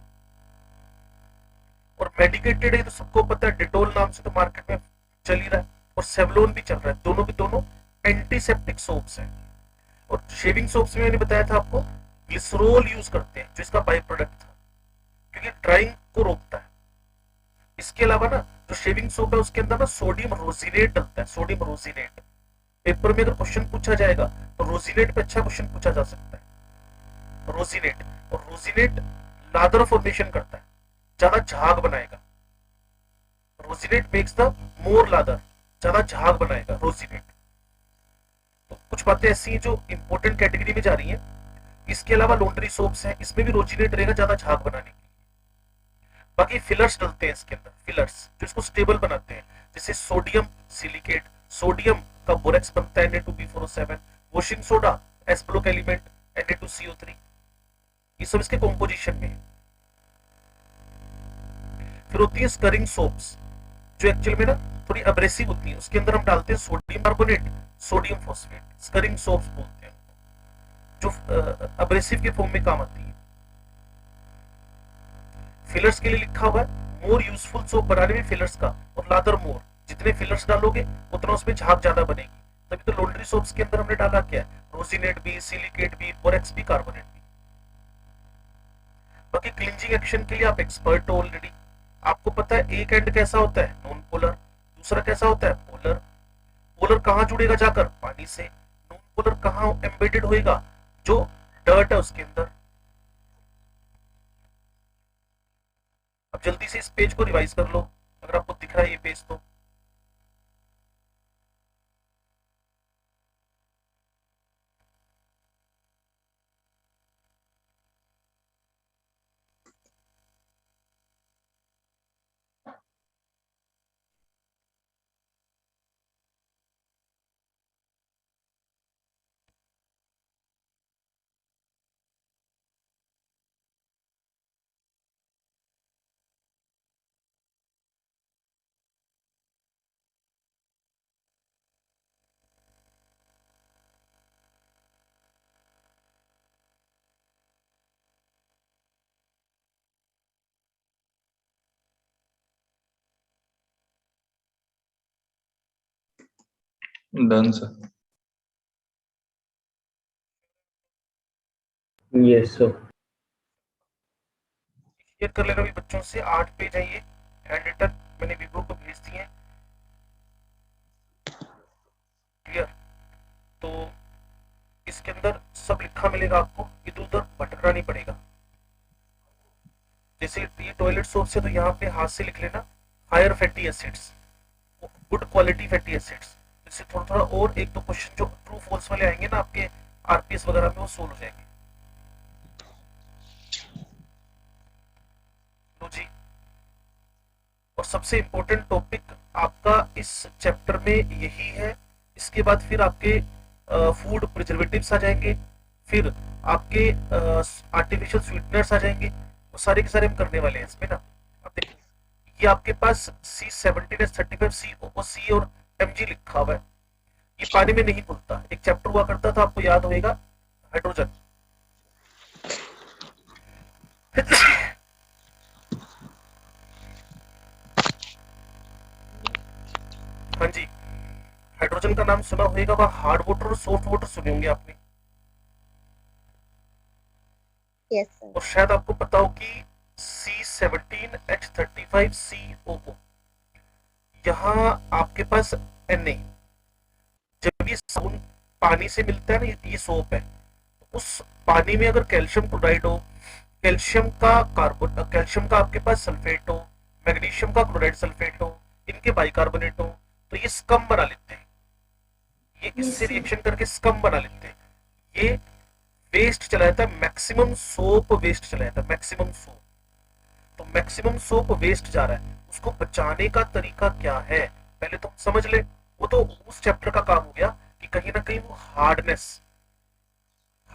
और मेडिकेटेड है तो सबको पता है, डिटोल नाम से तो मार्केट में चल ही रहा है, और सेवलोन भी चल रहा है, दोनों भी दोनों एंटीसेप्टिक सोप्स हैं। और शेविंग सोप्स में मैंने बताया था आपको, ग्लिसरॉल यूज करते हैं, जो इसका बाई प्रोडक्ट था, क्योंकि ड्राइंग को रोकता है। इसके अलावा ना जो शेविंग सोप है उसके अंदर ना सोडियम रोजिनेट डलता है, सोडियम रोजिनेट। पेपर में अगर क्वेश्चन पूछा जाएगा तो रोजिनेट पे अच्छा क्वेश्चन पूछा जा सकता है, रोजिनेट। और रोजिनेट लादर फॉर्मेशन करता है, ज्यादा झाग बनाएगा। रोजिनेट मेक्स द मोर लादर, ज्यादा झाग बनाएगा रोजिनेट। तो कुछ बातें ऐसी हैं जो इंपॉर्टेंट कैटेगरी में जा रही हैं। इसके अलावा लॉन्ड्री सोप्स हैं, इसमें भी रोजिनेट रहेगा, ज्यादा झाग बनाने की। बाकी फिलर्स डलते हैं इसके अंदर, फिलर्स जो इसको स्टेबल बनाते हैं, जैसे सोडियम सिलिकेट, सोडियम का बोरेक्स बनता है Na2B4O7, washing soda S block element Na2CO3, ये सब इसके कॉम्पोजिशन में है। फिर होती है स्करिंग सोप्स, जो एक्चुअल में ना थोड़ी अब्रेसिव होती है, उसके अंदर हम डालते हैं sodium carbonate, sodium phosphate. स्करिंग soaps बोलते हैं, जो अब्रेसिव के फॉर्म में काम आती है। फिलर्स के लिए लिखा हुआ है मोर यूजफुल सोप बनाने में फिलर्स का, और लादर मोर, जितने फिलर्स डालोगे उतना उसमें झाग ज्यादा बनेगी। तभी तो लॉन्ड्री सोप्स के अंदर हमने डाला क्या है, रोजिनेट भी, सिलिकेट भी, बोरेक्स भी, कार्बोनेट भी। बाकी क्लींजिंग एक्शन के लिए आप एक्सपर्ट हो ऑलरेडी, आपको पता है एक एंड कैसा होता है, नॉन पोलर, दूसरा कैसा होता है, पोलर। पोलर कहां जुड़ेगा जाकर, पानी से। नॉन पोलर कहां एम्बेडेड होएगा, जो डर्ट है उसके अंदर। अब जल्दी से इस पेज को रिवाइज कर लो, अगर आपको दिख रहा है ये पेज तो। Done sir. Yes sir. Clear कर लेना भी बच्चों से। 8 पेज है ये, हैंड रिटन, मैंने विभो को भेज दिए। क्लियर? तो इसके अंदर सब लिखा मिलेगा आपको, इधर उधर भटकना नहीं पड़ेगा। जैसे ये टॉयलेट सोप से, तो यहाँ पे हाथ से लिख लेना higher fatty acids, good quality fatty acids. इससे थोड़ा थोड़ा और एक दो क्वेश्चन जो ट्रू फॉल्स वाले आएंगे ना आपके आरपीएस वगैरह में, वो सोल्व हो जाएंगे। लो जी, और सबसे इंपॉर्टेंट टॉपिक आपका इस चैप्टर में यही है। इसके बाद फिर आपके फूड प्रिजर्वेटिव्स आ जाएंगे, फिर आपके आर्टिफिशियल स्वीटनर्स आ जाएंगे, वो सारे के सारे हम करने वाले हैं इसमें ना। अब देखो, ये आपके पास C17H35 COC और Mg लिखा हुआ है, ये पानी में नहीं घुलता। एक चैप्टर हुआ करता था, आपको याद होगा, हाइड्रोजन। हाँ जी, हाइड्रोजन का नाम सुना होगा, वह हार्ड वाटर और सॉफ्ट वाटर सुने होंगे आपने। Yes sir. और शायद आपको पता हो कि C17H35 COO, यहाँ आपके पास Na, जब ये साबुन पानी से मिलता है ना, ये सोप है, उस पानी में अगर कैल्शियम क्लोराइड हो, कैल्शियम का आपके पास सल्फेट हो, मैग्नीशियम का क्लोराइड सल्फेट हो, इनके बाइकार्बोनेट हो, तो ये स्कम बना लेते हैं। ये इससे रिएक्शन करके स्कम बना लेते हैं। ये वेस्ट चला जाता है, मैक्सिमम सोप वेस्ट चला जाता है, मैक्सिमम सोप। तो मैक्सिमम सोप वेस्ट जा रहा है, उसको बचाने का तरीका क्या है पहले तो समझ ले। वो तो उस चैप्टर का काम हो गया कि कहीं ना कहीं वो हार्डनेस,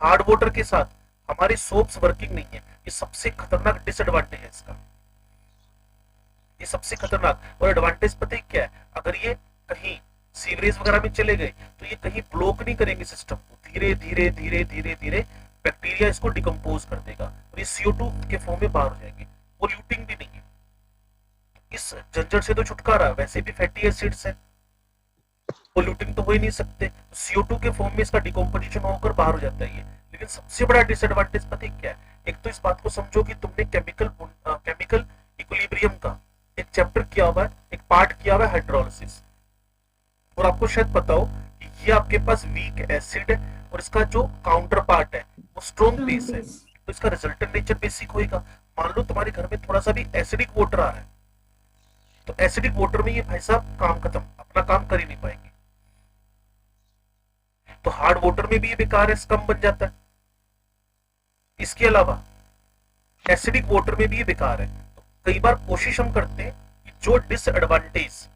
हार्ड वाटर के साथ हमारी सोप्स वर्किंग नहीं है। ये सबसे खतरनाक डिसएडवांटेज है इसका, ये सबसे खतरनाक। और एडवांटेज पता है क्या है, अगर ये कहीं सीवरेज वगैरह में चले गए तो ये कहीं ब्लॉक नहीं करेंगे सिस्टम को, धीरे धीरे धीरे धीरे धीरे बैक्टीरिया इसको डिकम्पोज कर देगा और ये CO2 के फॉर्म में बाहर हो जाएंगे। पोल्यूटिंग भी नहीं है, इस झंझट से तो छुटकारा। वैसे भी फैटी एसिड्स है, पोल्यूटिंग तो हो ही नहीं सकते, तो CO2 के फॉर्म में इसका डिकम्पोजिशन होकर बाहर हो जाता है ये। लेकिन सबसे बड़ा डिसएडवांटेज पता है क्या है, एक तो इस बात को समझो कि तुमने केमिकल इक्विलिब्रियम का एक चैप्टर किया हुआ है, एक पार्ट किया हुआ है हाइड्रोलिसिस, और आपको शायद पता हो कि ये आपके पास वीक एसिड है और इसका जो काउंटर पार्ट है वो स्ट्रॉन्ग बेस है, तो इसका रिजल्टेंट नेचर बेसिक होएगा। मान लो तुम्हारे घर में थोड़ा सा भी एसिडिक वाटर आ रहा है, तो एसिडिक वाटर में ये भाई साहब काम खत्म, अपना काम कर ही नहीं पाएंगे। तो हार्ड वाटर में भी ये बेकार है, स्कम बन जाता है। इसके अलावा एसिडिक वाटर में भी ये बेकार है। तो कई बार कोशिश हम करते हैं कि जो डिसएडवांटेज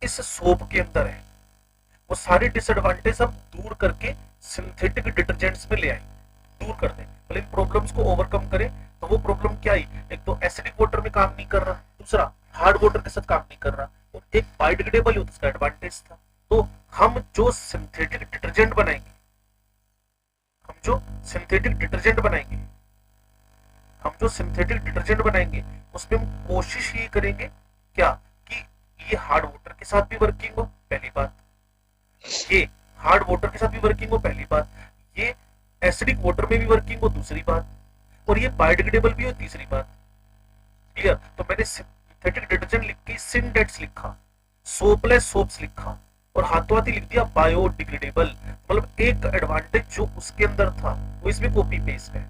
इस सोप के अंदर है, वो सारे डिसएडवांटेज हम दूर करके सिंथेटिक डिटर्जेंट्स में ले आए, दूर कर दें, मतलब इन प्रॉब्लम्स को ओवरकम करें। तो वो प्रॉब्लम क्या आई, एक तो एसिडिक वाटर में काम नहीं कर रहा, दूसरा हार्ड वाटर के साथ काम नहीं कर रहा, तो एक बायोडिग्रेडेबल उसका एडवांटेज था। तो हम जो सिंथेटिक डिटर्जेंट बनाएंगे, उसमें हम कोशिश ये करेंगे क्या कि ये हार्ड वाटर के साथ भी वर्किंग हो, पहली बात, ये हार्ड वाटर के साथ भी वर्किंग हो, पहली बात, ये एसिडिक वाटर में भी वर्किंग हो, दूसरी बात, और ये बायोडिग्रेडेबल भी हो, तीसरी बात। क्लियर? तो मैंने सिंथेटिक डिटर्जेंट लिख के सिंडेट्स लिखा, सोपलेस सोप्स लिखा, और हाथों हाथ ही लिख दिया बायोडिग्रेडेबल। मतलब एक एडवांटेज जो उसके अंदर था वो इसमें कॉपी पेस्ट है,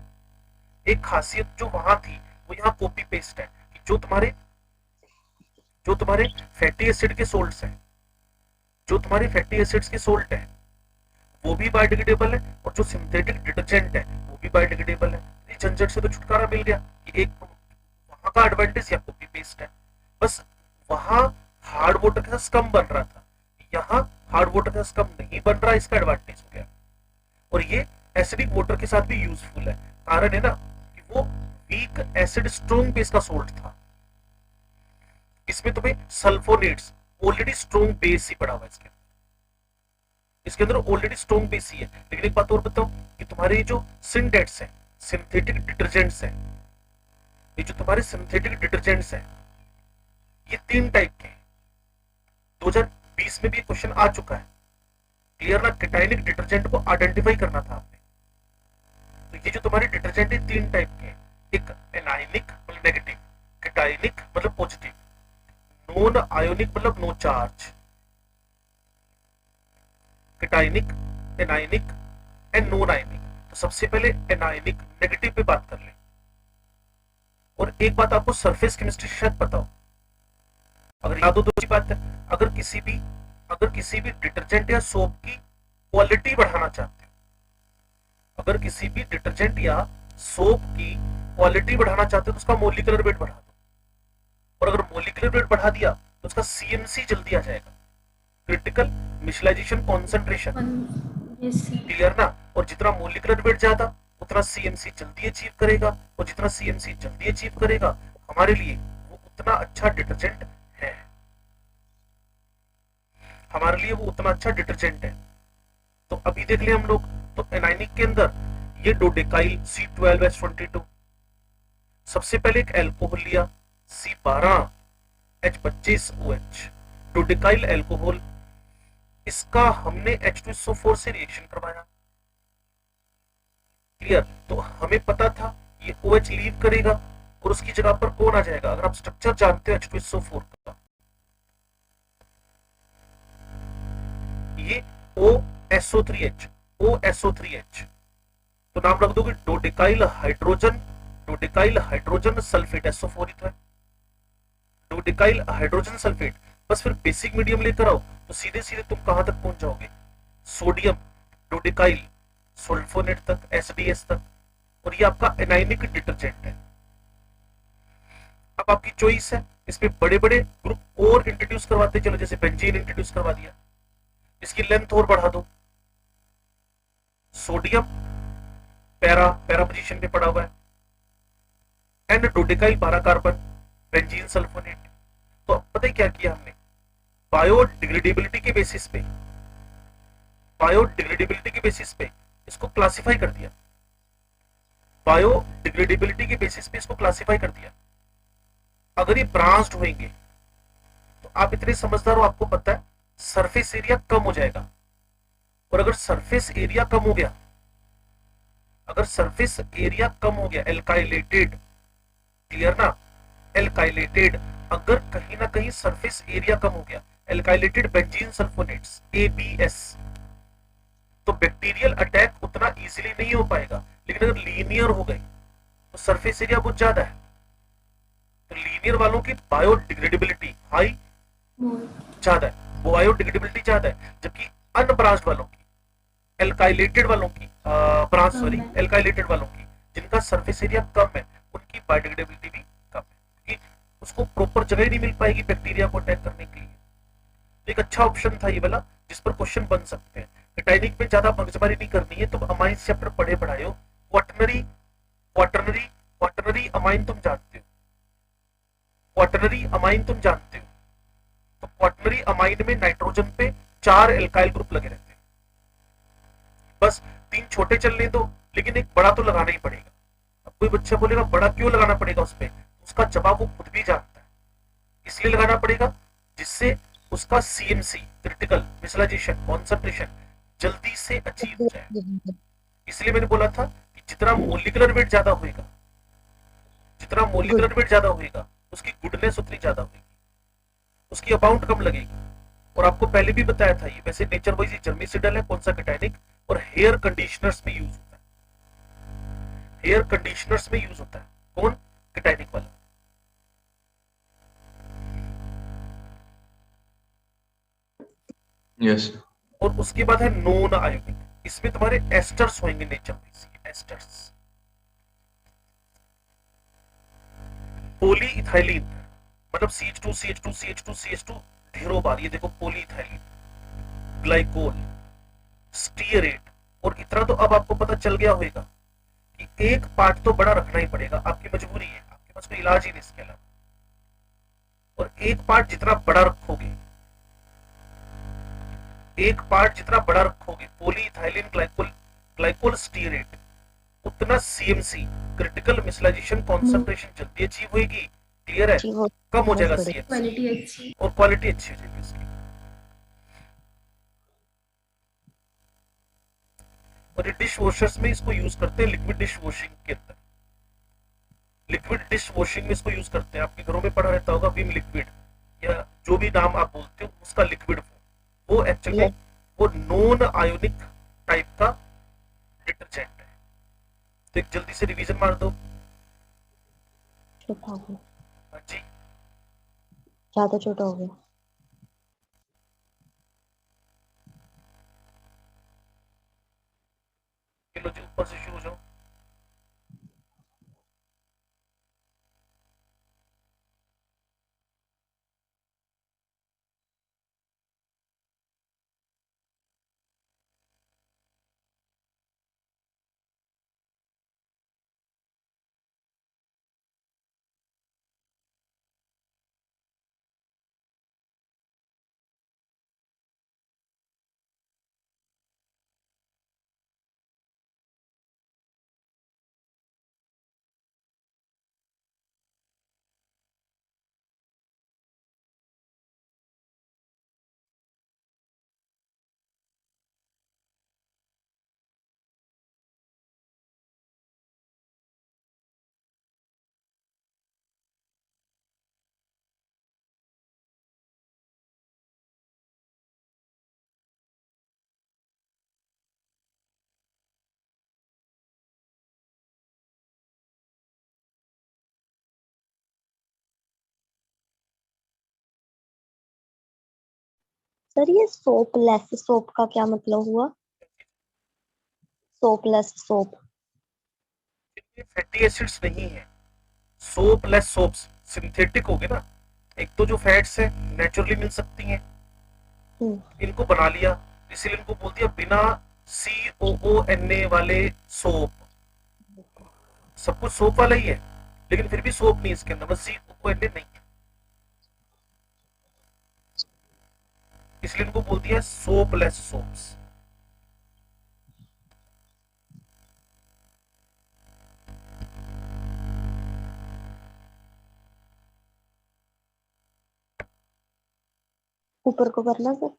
एक खासियत जो वहां थी वो यहाँ कॉपी पेस्ट है कि जो तुम्हारे फैटी एसिड के सोल्ट्स हैं, जो तुम्हारे फैटी एसिड्स के सोल्ट है वो भी बायोडिग्रेडेबल है, और जो सिंथेटिक डिटर्जेंट है वो भी बायोडिग्रेडेबल है। इस झंझट से तो छुटकारा मिल गया कि एक वहां का एडवांटेज या कॉपी पेस्ट है। बस वहां हार्ड वाटर के साथ स्कम बन रहा था, यहाँ हार्ड वाटर के साथ स्कम नहीं बन रहा, इसका एडवांटेज हो गया। और ये एसिडिक वाटर के साथ भी यूजफुल है, कारण है ना कि वो वीक एसिड स्ट्रॉन्ग बेस का सोल्ट था। इसमें तुम्हें सल्फोनेट्स ऑलरेडी स्ट्रॉन्ग बेस ही पड़ा हुआ है, इसके अंदर ऑलरेडी स्ट्रॉन्ग बेस ही है। लेकिन एक बात और बताऊं कि तुम्हारे जो सिंडेट्स हैं, सिंथेटिक डिटर्जेंट्स हैं, ये जो तुम्हारे सिंथेटिक डिटर्जेंट्स हैं, ये 3 टाइप के 2020 में भी क्वेश्चन आ चुका है। क्लियर ना? केटाइनिक डिटर्जेंट को आइडेंटिफाई करना था आपने। तो ये जो तुम्हारे डिटर्जेंट है 3 टाइप के, एक एनायनिक मतलब नेगेटिव, केटाइनिक मतलब पॉजिटिव, नॉन आयोनिक मतलब no charge. Cationic, anionic and non ionic. तो सबसे पहले एनायनिक नेगेटिव पे बात कर ले। और एक बात आपको सरफेस केमिस्ट्री शायद पता हो, अगर याद हो तो अच्छी बात है। अगर किसी भी डिटर्जेंट या सोप की क्वालिटी बढ़ाना चाहते हो, अगर किसी भी डिटर्जेंट या सोप की क्वालिटी बढ़ाना चाहते हो तो उसका मोलिकुलर वेट बढ़ा दो। और अगर मोलिकुलर वेट बढ़ा दिया तो उसका सीएमसी जल्दी आ जाएगा, क्रिटिकल मिशलाइजेशन कॉन्सेंट्रेशन। क्लियर ना? और जितना मोलिकुलर वेट ज्यादा उतना सीएमसी जल्दी अचीव करेगा, और जितना सीएमसी जल्दी अचीव करेगा हमारे लिए वो उतना अच्छा डिटर्जेंट है, हमारे लिए वो उतना अच्छा डिटर्जेंट है। तो अभी देख लिया हम लोग। तो एनायनिक के अंदर ये डोडेकाइल C12H22, सबसे पहले एक एल्कोहल लिया C12H25OH, डोडेकाइल एल्कोहल, इसका हमने H2SO4 से रिएक्शन करवाया। क्लियर? तो हमें पता था ये OH लीव करेगा और उसकी जगह पर कौन आ जाएगा। अगर आप स्ट्रक्चर जानते हो H2SO4 का, ये OSO3H, OSO3H, तो नाम रख दोगे डोडेकाइल हाइड्रोजन सल्फेट, SO4 ही तो है, डोडेकाइल हाइड्रोजन सल्फेट। बस फिर बेसिक मीडियम लेकर आओ तो सीधे सीधे तुम कहां तक पहुंच जाओगे, सोडियम डोडेकाइल सल्फोनेट तक, SDS तक। और ये आपका एनायनिक डिटर्जेंट है। अब आपकी चॉइस है, इसमें बड़े बड़े ग्रुप और इंट्रोड्यूस करवाते चलो, जैसे बेंजीन इंट्रोड्यूस करवा दिया, इसकी लेंथ और बढ़ा दो। सोडियम पैरा पोजीशन पे पड़ा हुआ है, एंड डोडेकाइल 12 कार्बन, बेंजीन सल्फोनेट। तो अब पता है क्या किया हमने, बायोडिग्रेडेबिलिटी के बेसिस पे इसको क्लासिफाई कर दिया, बायोडिग्रेडेबिलिटी के बेसिस पे इसको क्लासिफाई कर दिया। अगर ये ब्रांच्ड होंगे तो आप इतने समझदार हो, आपको पता है सरफेस एरिया कम हो जाएगा। और अगर सरफेस एरिया कम हो गया, एल्काइलेटेड, क्लियर ना? एल्काइलेटेड, अगर कहीं ना कहीं सरफेस एरिया कम हो गया, एल्काइलेटेड बेंजीन सल्फोनेट्स ABS, तो बैक्टीरियल अटैक उतना इजीली नहीं हो पाएगा। लेकिन अगर लीनियर हो गई तो सरफेस एरिया बहुत ज्यादा है, तो लीनियर वालों की बायोडिग्रेडेबिलिटी हाई ज्यादा है, बायोडिग्रेडेबिलिटी ज्यादा है, जबकि अनब्रांच्ड वालों की, एल्काइलेटेड वालों की, एल्काइलेटेड वालों की जिनका सरफेस एरिया कम है, उनकी बायोडिग्रेडेबिलिटी भी कम है, क्योंकि उसको प्रॉपर जगह नहीं मिल पाएगी बैक्टीरिया को अटैक करने के लिए। तो एक अच्छा ऑप्शन था ये वाला, जिस पर क्वेश्चन बन सकते हैं। केटाइनिक में ज्यादा मगजमारी नहीं करनी है, तुम अमाइंस चैप्टर पढ़े पढ़ाए हो। क्वाटरनरी अमाइन तुम जानते हो, क्वाटरनरी अमाइन तुम जानते हो। तो क्वाटरनरी अमाइन में नाइट्रोजन पे 4 एल्काइल ग्रुप लगे रहते हैं। बस 3 छोटे चलने दो, लेकिन एक बड़ा तो लगाना ही पड़ेगा। अब कोई बच्चा बोलेगा बड़ा क्यों लगाना पड़ेगा उस पे, उसका जवाब वो खुद भी जानता है। इसलिए लगाना पड़ेगा जिससे उसका CMC, क्रिटिकल मिशलाइजेशन कॉन्सेंट्रेशन, जल्दी से अचीव हो जाए। इसलिए मैंने बोला था कि जितना मोलिकुलर वेट ज्यादा होगा, उसकी गुडनेस उतनी ज्यादा होगी, उसकी अमाउंट कम लगेगी। और आपको पहले भी बताया था, ये वैसे नेचर वाइज ये जर्मिसिडल है, कौन सा केटाइनिक, और हेयर कंडीशनर्स में यूज होता है, हेयर कंडीशनर्स में यूज होता है। कौन? केटाइनिक वाला। यस। और उसके बाद है नॉन आयोनिक, इसमें तुम्हारे एस्टर्स होंगे नेचर वाइज, एस्टर्स। पॉलीइथाइलिन मतलब CH2 ढेरों बार, ये देखो पॉलीइथाइलिन, ग्लाइकोल, स्टीयरेट। और इतना तो अब आपको पता चल गया होगा कि एक पार्ट तो बड़ा रखना ही पड़ेगा, आपकी मजबूरी है, आपके पास कोई इलाज ही नहीं इसके अलावा। और एक पार्ट जितना बड़ा रखोगे, पॉलीइथाइलिन ग्लाइकोल स्टीयरेट, उतना CMC, क्रिटिकल मिशलाइजेशन कॉन्सेंट्रेशन जल्दी अचीव होगी, क्लियर है, जी वो कम हो समझ जाएगा पड़े। CH क्वालिटी अच्छी। और क्वालिटी अच्छी हो जाएगी इसकी। और डिश वॉशर्स में इसको यूज करते हैं लिक्विड डिश वॉशिंग के अंदर, लिक्विड डिश वॉशिंग में इसको यूज करते हैं। आपके घरों में पड़ा रहता होगा विम लिक्विड या जो भी नाम आप बोलते हो उसका लिक्विड वो एक्चुअली Yes. वो नॉन आयोनिक टाइप का डिटर्जेंट है। तो एक जल्दी से रिवीजन मार दो। छोटा हो गया, हाँ जी, ज्यादा छोटा हो गया। चलो जी ऊपर से शुरू हो जाओ। सर ये सोपलेस सोप का क्या मतलब हुआ? सोपलेस सोप। ये फैटी एसिड्स नहीं है, सोप लेस सोप्स सिंथेटिक हो गए ना। एक तो जो फैट्स है नेचुरली मिल सकती हैं, इनको बना लिया, इसीलिए इनको बोल दिया बिना COONA वाले सोप। सब कुछ सोप वाला ही है लेकिन फिर भी सोप नहीं इसके अंदर, बस COONA नहीं है, इसलिए इनको बोल दिया सोप लेस सोप्स। ऊपर को करना सर?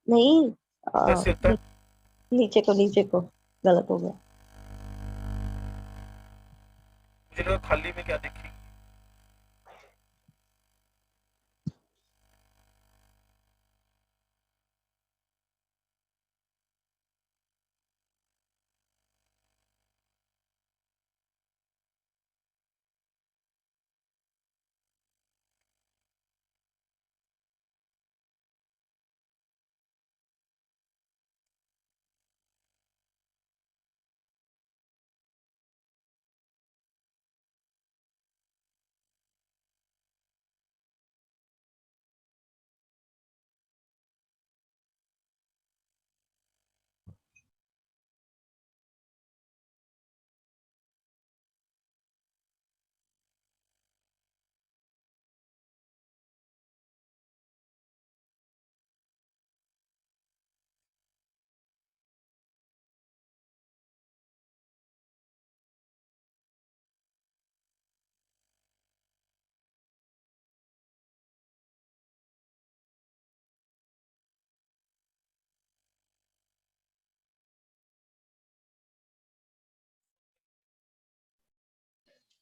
नहीं, कैसे होता है? नीचे को गलत हो गया। मुझे लगा खाली में क्या देखेगी।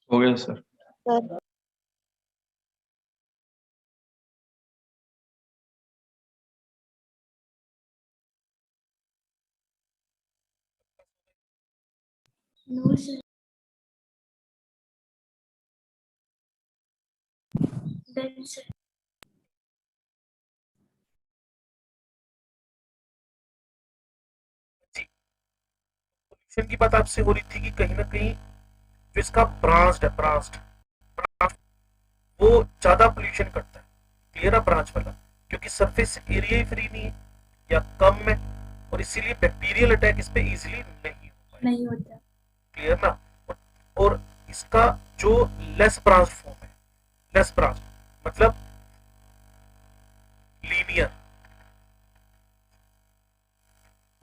हो गया sir. Sir no sir, done sir. Pollution की बात आपसे हो रही थी कि कहीं ना कहीं जो इसका ब्रांच है, ब्रांच वो ज्यादा पोल्यूशन करता है, क्लियर है ब्रांच वाला, क्योंकि सरफेस एरिया ही फ्री नहीं है या कम है और इसीलिए बैक्टीरियल अटैक इस पे इजीली नहीं हो पाएगा। नहीं होता। क्लियर ना। और इसका जो लेस ब्रांच फॉर्म है, लेस ब्रांच मतलब लीनियर,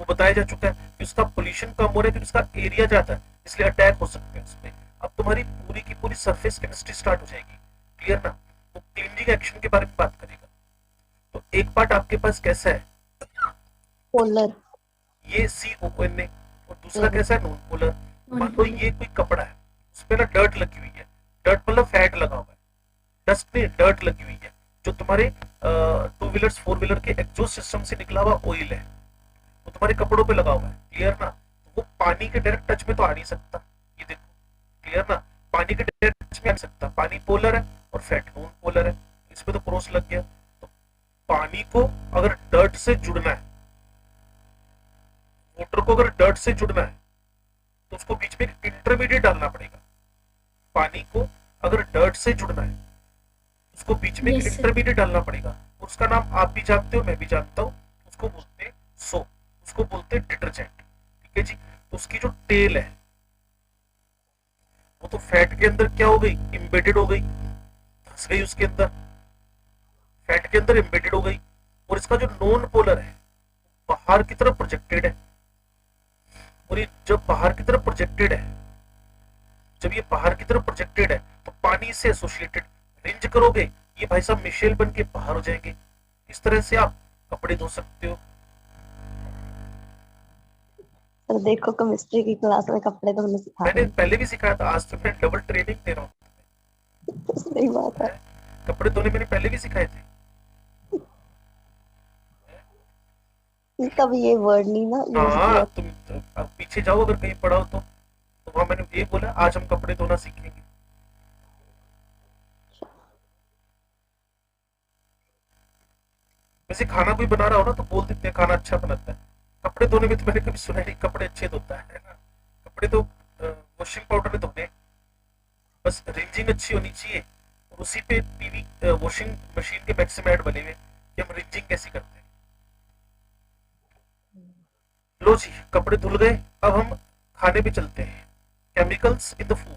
वो बताया जा चुका है कि उसका पोल्यूशन कम हो रहा है क्योंकि उसका एरिया ज्यादा है, इसलिए अटैक हो सकते हैं उसमें। अब तुम्हारी पूरी की पूरी सरफेस केमिस्ट्री स्टार्ट हो जाएगी, क्लियर ना। वो क्लींजिंग एक्शन के बारे में बात करेगा। तो एक पार्ट आपके पास कैसा है, पोलर। ये CON है, और दूसरा कैसा है, नॉन पोलर। मान लो ये कोई कपड़ा है, उस पे ना डर्ट लगी हुई है, डर्ट मतलब फैट लगा हुआ है, डस्ट नहीं डर्ट लगी हुई है, जो तुम्हारे 2 व्हीलर्स 4 व्हीलर के एग्जॉस्ट सिस्टम से निकला हुआ ऑयल है, वो तुम्हारे कपड़ों पे लगा हुआ है, क्लियर ना। तो वो पानी के डायरेक्ट टच में तो आ नहीं सकता, ये देखो, क्लियर ना, पानी के डायरेक्ट टच में आ नहीं सकता। पानी पोलर है और फैट नॉन पोलर है, इसमें तो क्रॉस लग गया। तो पानी को अगर डर्ट से जुड़ना है, वाटर को अगर डर्ट से जुड़ना है, तो उसको बीच में एक इंटरमीडिएट डालना पड़ेगा। पानी को अगर डर्ट से जुड़ना है, उसको बीच में एक Yes, sir. इंटरमीडिएट डालना पड़ेगा, और उसका नाम आप भी जानते हो, मैं भी जानता हूँ, उसको बोलते हैं सोप, उसको बोलते हैं डिटर्जेंट, ठीक है जी। तो उसकी जो टेल है वो तो फैट के अंदर क्या हो गई, एम्बेडेड हो गई, धंस गई उसके अंदर, फैट के अंदर एम्बेडेड हो गई। और इसका जो नॉन पोलर है बाहर की तरफ प्रोजेक्टेड है, और ये जब बाहर की तरफ प्रोजेक्टेड है, जब ये बाहर की तरफ प्रोजेक्टेड है, तो पानी से एसोसिएटेड रिंज करोगे, ये भाई साहब मिशेल बन के बाहर हो जाएंगे। इस तरह से आप कपड़े धो सकते हो। सर देखो केमिस्ट्री की क्लास में कपड़े धोने सिखा मैंने रहे पहले भी सिखाया था, आज तो मैं डबल ट्रेनिंग दे रहा हूँ। हैं। सही बात है। कपड़े धोने मैंने पहले भी सिखाए थे। तब ये वर्ड नहीं ना यूज हाँ, किया। तुम अब पीछे जाओ अगर कहीं पढ़ा हो तो वहां मैंने ये बोला आज हम कपड़े धोना सीखेंगे। वैसे खाना कोई बना रहा हो ना तो बोल देते हैं खाना अच्छा बनाता है। कपड़े धोने में तो मैंने कभी सुना नहीं कपड़े अच्छे धोता है ना। कपड़े तो वॉशिंग पाउडर में धोने, बस रिंजिंग अच्छी होनी चाहिए, और उसी पे टीवी वॉशिंग मशीन के बैक से ऐड बने हुए कि हम रिंजिंग कैसे करते हैं। लो जी, कपड़े धुल गए, अब हम खाने पे चलते हैं। Chemicals in the food.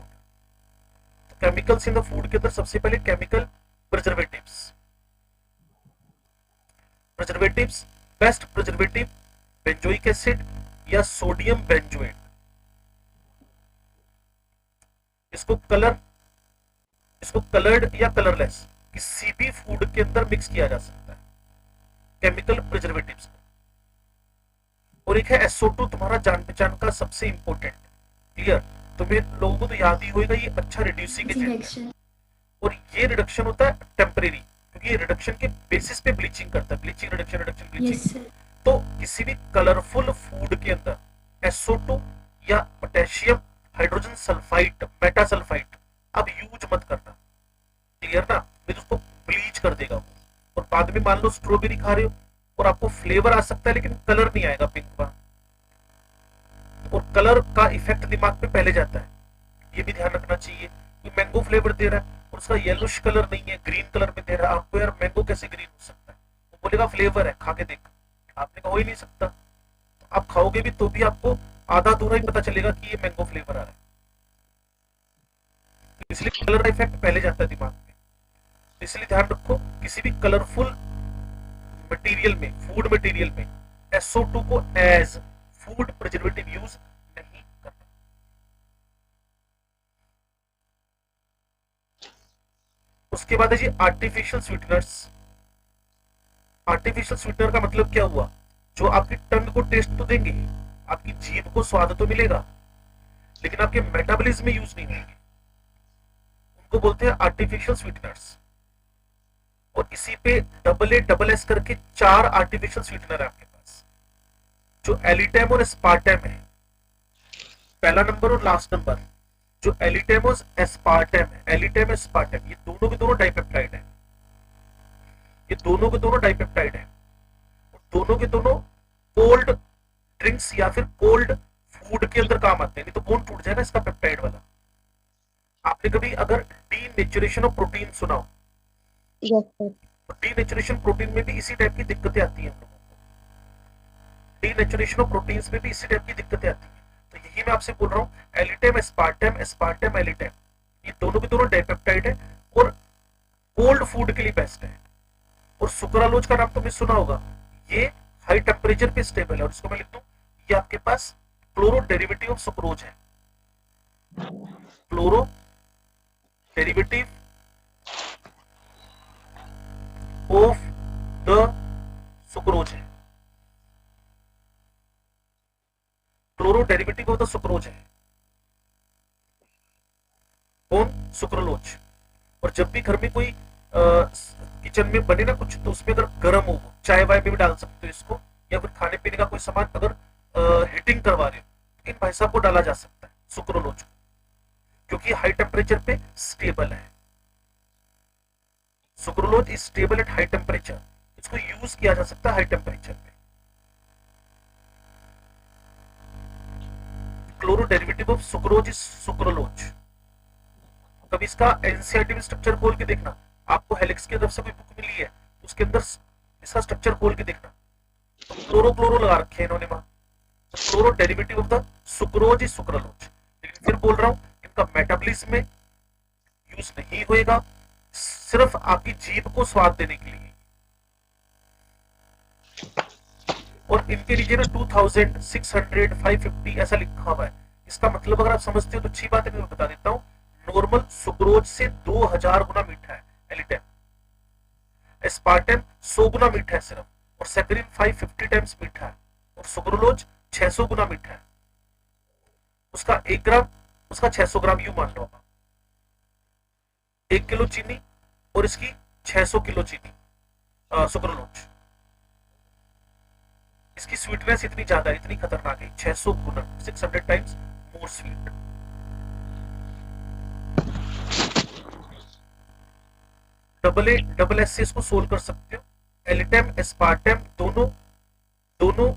तो केमिकल्स इन द फूड के अंदर सबसे पहले chemical preservatives. Preservatives, best preservative benzoic acid या सोडियम बेंजोएट। इसको कलर्ड या कलरलेस किसी भी फूड के अंदर मिक्स किया जा सकता है, केमिकल प्रिजर्वेटिव्स। और एक है SO2, तुम्हारा जान पहचान का सबसे इंपॉर्टेंट, क्लियर। तुम्हें लोगों को तो याद ही होगा, ये अच्छा रिड्यूसिंग एजेंट है, रिएक्शन और ये रिडक्शन होता है टेम्परेरी, क्योंकि ये रिडक्शन के बेसिस पे ब्लीचिंग करता है, bleaching reduction reduction yes bleaching. Sir. तो किसी भी कलरफुल फूड के अंदर SO2 या potassium hydrogen sulphide Meta sulphide अब यूज मत करना, क्लियर ना, नहीं तो उसको ब्लीच कर देगा वो। और बाद में मान लो स्ट्रॉबेरी खा रहे हो और आपको फ्लेवर आ सकता है लेकिन कलर नहीं आएगा पिंक का, और कलर का इफेक्ट दिमाग पे पहले जाता है, ये भी ध्यान रखना चाहिए। कोई मैंगो फ्लेवर दे रहा है और उसका येलोश कलर नहीं है, ग्रीन कलर में दे रहा है आपको, यार मैंगो कैसे ग्रीन हो सकता है, वो बोलेगा फ्लेवर है, खा के देख। आपने कहा हो ही नहीं सकता, तो आप खाओगे भी तो भी आपको आधा अधूरा ही पता चलेगा कि ये मैंगो फ्लेवर आ रहा है, इसलिए कलर का इफेक्ट पहले जाता है दिमाग में। इसलिए ध्यान रखो, किसी भी कलरफुल मटेरियल में, फूड मटेरियल में SO2 को एज फूड प्रिजर्वेटिव यूज नहीं करना। उसके बाद है जी आर्टिफिशियल स्वीटनर्स। आर्टिफिशियल स्वीटनर का मतलब क्या हुआ, जो आपकी टंग को टेस्ट तो देंगे, आपकी जीभ को स्वाद तो मिलेगा, लेकिन आपके मेटाबॉलिज्म में यूज नहीं होंगे, उनको बोलते हैं आर्टिफिशियल स्वीटनर्स। और इसी पे AA SS करके 4 आर्टिफिशियल स्वीटनर है आपके पास, जो एलिटेम और एस्पार्टेम है, पहला नंबर और लास्ट नंबर। जो एलिटेम और एस्पार्टेम है, एलिटेम एस्पार्टेम, ये दोनों के दोनों डाइपेप्टाइड है, ये दोनों के दोनों डाइपेप्टाइड है, और दोनों के दोनों कोल्ड ड्रिंक्स या फिर कोल्ड फूड के अंदर काम आते हैं, नहीं तो बोन टूट जाएगा इसका पेप्टाइड वाला। आपने कभी अगर डीनेचुरेशन ऑफ प्रोटीन सुना हो, यस सर। डीनेचुरेशन प्रोटीन में भी इसी टाइप की दिक्कतें आती हैं हम लोगों को, डीनेचुरेशन ऑफ प्रोटीन्स में भी इसी टाइप की दिक्कतें आती हैं। तो यही मैं आपसे बोल रहा हूँ, एलिटेम एस्पार्टेम, एस्पार्टेम एलिटेम, ये दोनों के दोनों डाइपेप्टाइड है और कोल्ड फूड के लिए बेस्ट है। और सुक्रालोज का नाम तुमने सुना होगा, ये हाई टेम्परेचर पे स्टेबल है, और इसको मैं लिख दूं, ये आपके पास क्लोरो डेरिवेटिव ऑफ सुक्रोज है, फ्लोरो डेरिवेटिव ऑफ द सुक्रोज है, फ्लोरो डेरिवेटिव ऑफ द सुक्रोज है कौन? सुक्रोलोज। और जब भी घर में कोई किचन में बने ना कुछ, तो उसमें अगर गर्म हो, चाय वाय में भी डाल सकते हो इसको, या फिर खाने पीने का कोई सामान अगर हीटिंग करवा रहे हो, इन भाई साहब को डाला जा सकता है सुक्रोलोज को, क्योंकि हाई टेम्परेचर पे स्टेबल है। Sucralose is stable at high temperature, इसको यूज किया जा सकता है हाई टेम्परेचर पे। Chloro derivative of sucrose is sucralose. कभी इसका एनसीईआरटी में स्ट्रक्चर खोल के देखना, आपको हेलिक्स की तरफ से कोई बुक मिली है उसके अंदर इसका स्ट्रक्चर खोल के देखना, तो क्लोरो क्लोरो लगा रखे हैं इन्होंने वहां। Chloro derivative of the sucrose is sucralose. लेकिन फिर बोल रहा हूं, इनका मेटाबॉलिज्म में यूज नहीं होएगा, सिर्फ आपकी जीभ को स्वाद देने के लिए। और इनके नीचे ना 2000, 600, 550 ऐसा लिखा हुआ है। इसका मतलब अगर आप समझते हो तो अच्छी बात है, मैं बता देता हूं। नॉर्मल सुक्रोज से 2000 गुना मीठा है एलिटेम, एस्पार्टेम 100 गुना मीठा है सिर्फ, और सैकरिन 550 टाइम्स मीठा है, और सुक्रोलोज 600 गुना मीठा है। उसका 1 ग्राम, उसका 600 ग्राम यूं मान लो, 1 किलो चीनी और इसकी 600 किलो चीनी सुक्रोलोज। इसकी स्वीटनेस इतनी ज्यादा, इतनी खतरनाक है, 600 गुना, 600 times more sweet. Double S से इसको सोल्व कर सकते हो। एलिटेम एस्पार्टेम दोनों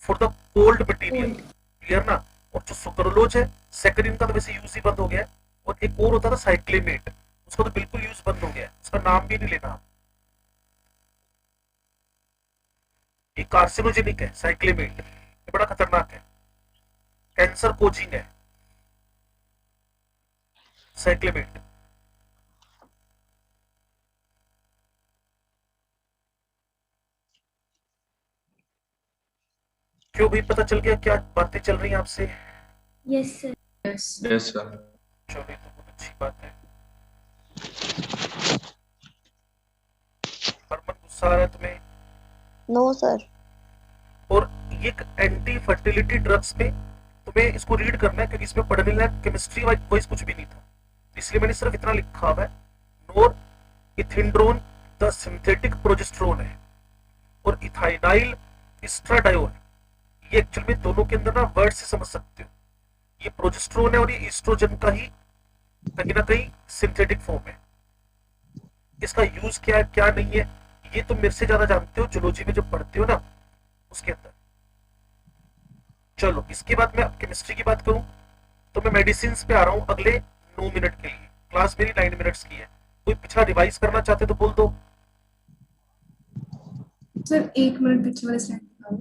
for the cold material, clear ना। और जो सुक्रोलोज है, सैकरिन का तो वैसे यूज ही बंद हो गया है, और एक और होता था साइक्लेमेट, उसका तो बिल्कुल यूज बंद हो गया है, उसका नाम भी नहीं लेना। ये कार्सिनोजेनिक है साइक्लेमेट, ये बड़ा खतरनाक है, कैंसर कोजिंग है साइक्लेमेट। क्यों भाई, पता चल गया क्या बातें चल रही हैं आपसे? Yes sir. Yes sir. चलो ये तो बहुत अच्छी बात है। हरमन गुस्सा आ रहा है तुम्हें? No sir. और ये एंटी फर्टिलिटी ड्रग्स में तुम्हें इसको रीड करना है, क्योंकि इसमें पढ़ने लायक केमिस्ट्री वाइज कुछ भी नहीं था, इसलिए मैंने सिर्फ इतना लिखा हुआ है। नोर इथिंड्रोन द सिंथेटिक प्रोजेस्टेरोन है, और इथाइनाइल एस्ट्राडायोल, ये एक्चुअल में दोनों के अंदर ना वर्ड से समझ सकते हो, ये प्रोजेस्टेरोन है और ये एस्ट्रोजन का ही कहीं ना कहीं सिंथेटिक फॉर्म है। इसका यूज क्या है क्या नहीं है, ये तुम मेरे से ज्यादा जानते हो, जूलॉजी में जब पढ़ते हो ना उसके अंदर। चलो इसके बाद मैं केमिस्ट्री की बात करूं तो मैं मेडिसिन पे आ रहा हूं अगले 9 मिनट के लिए। क्लास मेरी 9 मिनट्स की है, कोई पिछला रिवाइज करना चाहते तो बोल दो। सर 1 मिनट पीछे वाले स्लाइड दिखाओ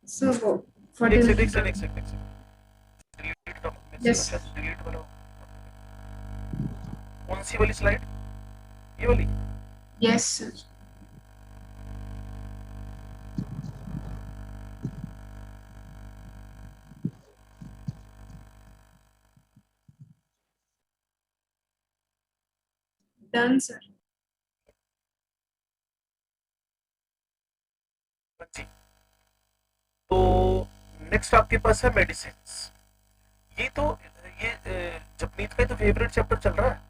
सर। वो एक सेकंड डिलीट का Yes. डिलीट वाला कौन सी वाली स्लाइड? ये वाली? Yes sir. Done sir. जी, तो नेक्स्ट आपके पास है मेडिसिन। ये तो जपनीत का ही तो फेवरेट चैप्टर चल रहा है।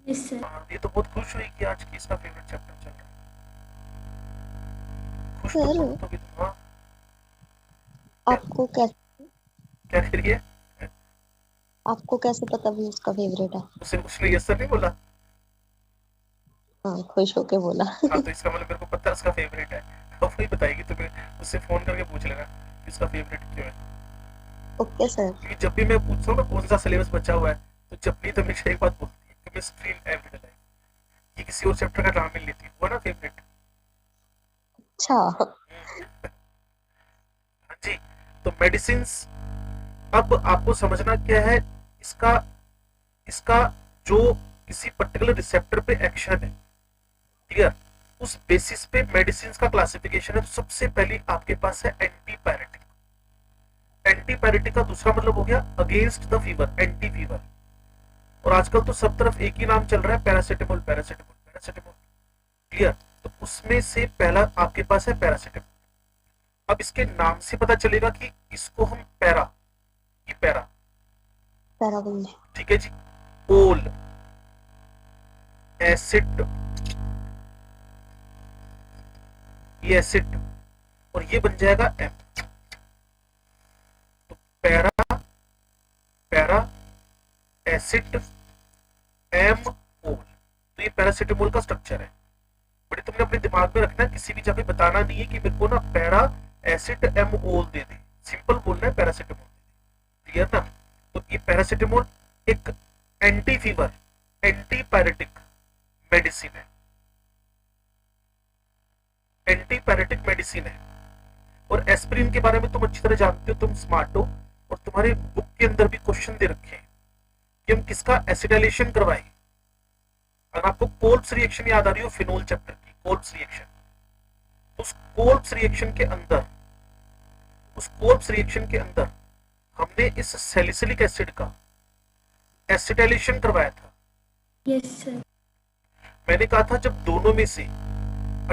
Yes sir. ये तो बहुत खुश हुई कि आज की इसका फेवरेट चैप्टर चल रहा है। खुश सर। तो बहुत होगी तुम। हाँ, आपको कैसे क्या कह रही है? आपको कैसे पता भी उसका फेवरेट है? उसने यस सर नहीं बोला। हाँ, खुश होके बोला। हाँ, तो इसका मतलब मेरे को पता है उसका फेवरेट है, अब वही बताएगी तुम्हें, उससे फोन करके पूछ लेना कि उसका फेवरेट क्यों है। Okay sir. क्योंकि जब भी मैं पूछता हूँ ना कौन सा सिलेबस बचा हुआ है, तो जब भी तो हमेशा एक बात बोलती है, केमिस्ट्री इन एवरीडे लाइफ। ये किसी और चैप्टर का नाम नहीं लेती, वो ना फेवरेट। अच्छा। हाँ जी, तो मेडिसिन अब आपको समझना क्या है, इसका जो किसी पर्टिकुलर रिसेप्टर पे एक्शन है, क्लियर, उस बेसिस पे मेडिसिन का क्लासिफिकेशन है। तो सबसे पहले आपके पास है एंटीपायरेटिक। एंटीपायरेटिक का दूसरा मतलब हो गया against the fever, anti fever. और आजकल तो सब तरफ एक ही नाम चल रहा है, पैरासिटामोल पैरासिटामोल पैरासिटामोल। क्लियर? तो उसमें से पहला आपके पास है पैरासिटामोल। अब इसके नाम से पता चलेगा कि इसको हम पैरा, ये पैरा, पैराबोल। ठीक है जी। ओल, एसिड, ये एसिड, और ये बन जाएगा एम। तो पैरा, पैरा, एसिड, एम, ओल। तो ये पैरासिटामोल का स्ट्रक्चर है। बट तुमने अपने दिमाग में रखना, किसी भी जगह बताना नहीं है कि मेरे को ना पैरा एसिड एम ओल दे दे, सिंपल बोलना है पैरासिटामोल दे दे। क्लियर ना? तो ये पैरासिटामोल एक एंटी फीवर, एंटीपायरेटिक मेडिसिन है, एंटीपायरेटिक मेडिसिन है। और एस्पिरिन के बारे में तुम अच्छी तरह जानते हो, तुम स्मार्ट हो, और तुम्हारे बुक के अंदर भी क्वेश्चन दे रखे हैं कि हम किसका एसिडाइलेशन करवाएं। अगर आपको कोल्ब्स रिएक्शन याद आ रही हो, फिनोल चैप्टर की कोल्ब्स रिएक्शन, उस कोल्ब्स रिएक्शन के अंदर, उस कोल्ब्स रिएक्शन के अंदर हमने इस सैलिसिलिक एसिड का एसिटाइलेशन करवाया था। Yes sir. मैंने कहा था जब दोनों में से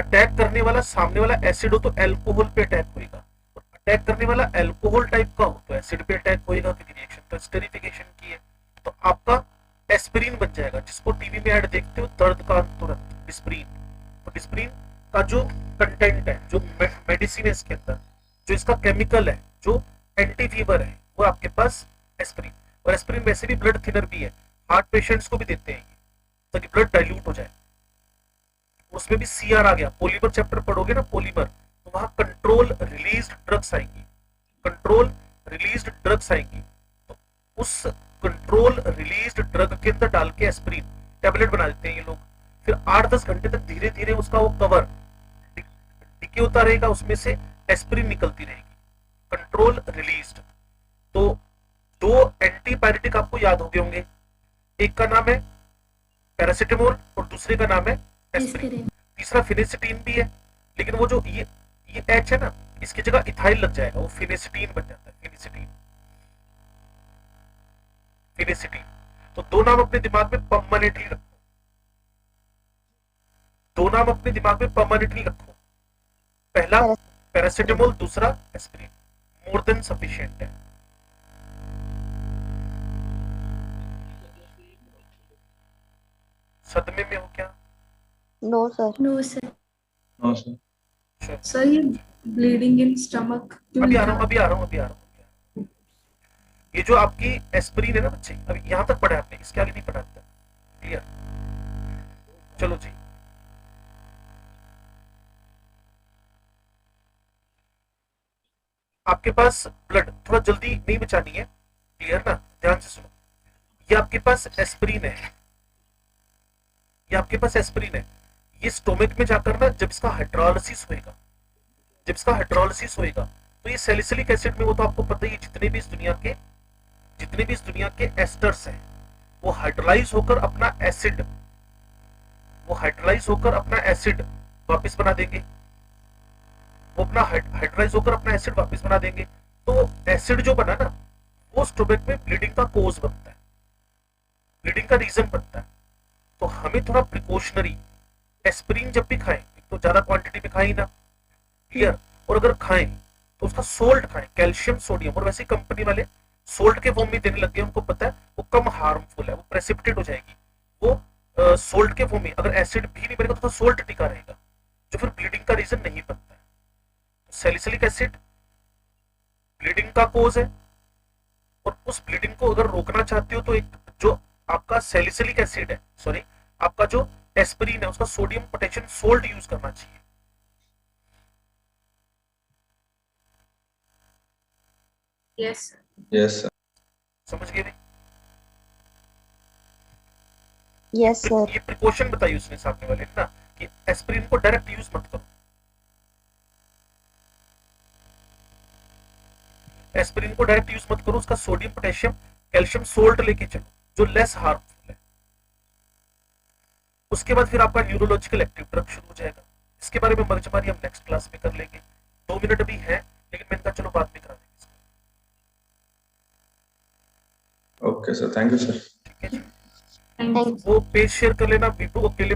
अटैक करने वाला सामने वाला एसिड हो तो अल्कोहल पे अटैक होएगा, और अटैक करने वाला अल्कोहल टाइप का हो तो एसिड पे अटैक होएगा, क्योंकि रिएक्शन तो एस्टरिफिकेशन की है। तो आपका एस्पिरिन बन जाएगा, जिसको टीवी में ऐड देखते हो, दर्द का तुरंत डिस्प्रिन। तो डिस्प्रिन का जो कंटेंट है, जो मेडिसिन है इसके अंदर, जो इसका केमिकल है, जो एंटी फीवर है, वो आपके पास एस्पिरिन। और एस्पिरिन वैसे भी ब्लड थिनर भी है, हार्ट पेशेंट्स को भी देते हैं ताकि ब्लड डाइल्यूट हो जाए। उसमें भी सीआर आ गया, पॉलीमर चैप्टर पढ़ोगे ना, पॉलीमर, तो वहां कंट्रोल रिलीज्ड ड्रग्स आएंगी, कंट्रोल रिलीज्ड ड्रग्स आएंगी। तो उस कंट्रोल रिलीज्ड ड्रग के अंदर डाल के एस्पिरिन टैबलेट बना देते हैं ये लोग। फिर 8-10 घंटे तक धीरे धीरे उसका वो कवर डिके होता रहेगा, उसमें से एस्पिरिन निकलती रहेगी, कंट्रोल रिलीज्ड। तो दो एंटीपायरेटिक आपको याद हो गए होंगे, एक का नाम है पैरासिटामोल और दूसरे का नाम है एस्पिरिन। तीसरा फिनेसिटीन भी है, लेकिन वो जो ये एच है ना, इसकी जगह इथाइल लग जाएगा, वो फिनेसिटीन बन जाता है, फिनेसिटीन, फिनेसिटीन। तो दो नाम अपने दिमाग में परमानेंटली रखो, दो नाम अपने दिमाग में परमानेंटली रखो, पहला पैरासिटामोल, दूसरा एस्पिरिन। मोर देन सफिशिएंट है। सदमे में हो क्या? No sir. No sir. No sir. Sir ये ब्लीडिंग इन स्टमक क्यों अभी आ लिखा? रहा हूँ, अभी आ रहा हूँ, अभी आ रहा हूँ। ये जो आपकी एस्पिरिन है ना बच्चे, अभी यहां तक पढ़ा है आपने, इसके आगे नहीं पढ़ा था। क्लियर? चलो जी, आपके पास ब्लड थोड़ा जल्दी नहीं बचानी है। क्लियर ना? ध्यान से सुनो। ये आपके पास एस्पिरिन है, ये आपके पास एस्पिरिन है। ये स्टोमक में जाकर ना, जब इसका हाइड्रोलिसिस होएगा, जब इसका हाइड्रोलिसिस होएगा, तो ये सैलिसिलिक एसिड में, वो तो आपको पता ही है, जितने भी इस दुनिया के एस्टर्स हैं, वो हाइड्रोलाइज होकर अपना एसिड, वो हाइड्रोलाइज होकर अपना एसिड वापस बना देंगे, वो अपना हाइड्रोलाइज होकर अपना एसिड वापस बना देंगे। तो एसिड जो बना ना, वो स्टोमक में ब्लीडिंग का कोज बनता है, ब्लीडिंग का रीजन बनता है। तो हमें थोड़ा प्रिकॉशनरी, एस्पिरिन जब भी खाएं, एक तो ज्यादा क्वांटिटी में खाएं ना, क्लियर, और अगर खाएं तो उसका सोल्ट खाएं, कैल्शियम सोडियम। और वैसे कंपनी वाले सोल्ट के फॉर्म में देने लग गए, उनको पता है वो कम हार्मफुल है, वो प्रेसिपिटेट हो जाएगी, वो सोल्ट के फॉर्म में। अगर एसिड भी नहीं बनेगा तो सोल्ट टिका रहेगा, जो फिर ब्लीडिंग का रीजन नहीं बनता है। सैलिसिलिक एसिड ब्लीडिंग का कोज है, और उस ब्लीडिंग को अगर रोकना चाहते हो तो एक जो आपका सैलिसिलिक एसिड है, सॉरी आपका जो एस्पिरिन है, उसका सोडियम पोटेशियम सोल्ट यूज करना चाहिए। Yes yes sir. समझ गए नहीं? Yes sir. ये प्रिकॉशन बताई उसने सामने वाले ने ना, कि एस्पिरिन को डायरेक्ट यूज मत करो, एस्पिरिन को डायरेक्ट यूज मत करो, उसका सोडियम पोटेशियम कैल्शियम सोल्ट लेके चलो, जो लेस हार्मफुल है। उसके बाद फिर आपका न्यूरोलॉजिकल एक्टिव ड्रग शुरू हो जाएगा। इसके बारे में मगजमारी हम नेक्स्ट क्लास में कर लेंगे। 2 मिनट अभी है, लेकिन मैंने कहा चलो बाद में करा देंगे इसको। Okay sir, thank you sir. ठीक है जी। Thank you. थैंक वो पेज शेयर कर लेना, विभू अकेले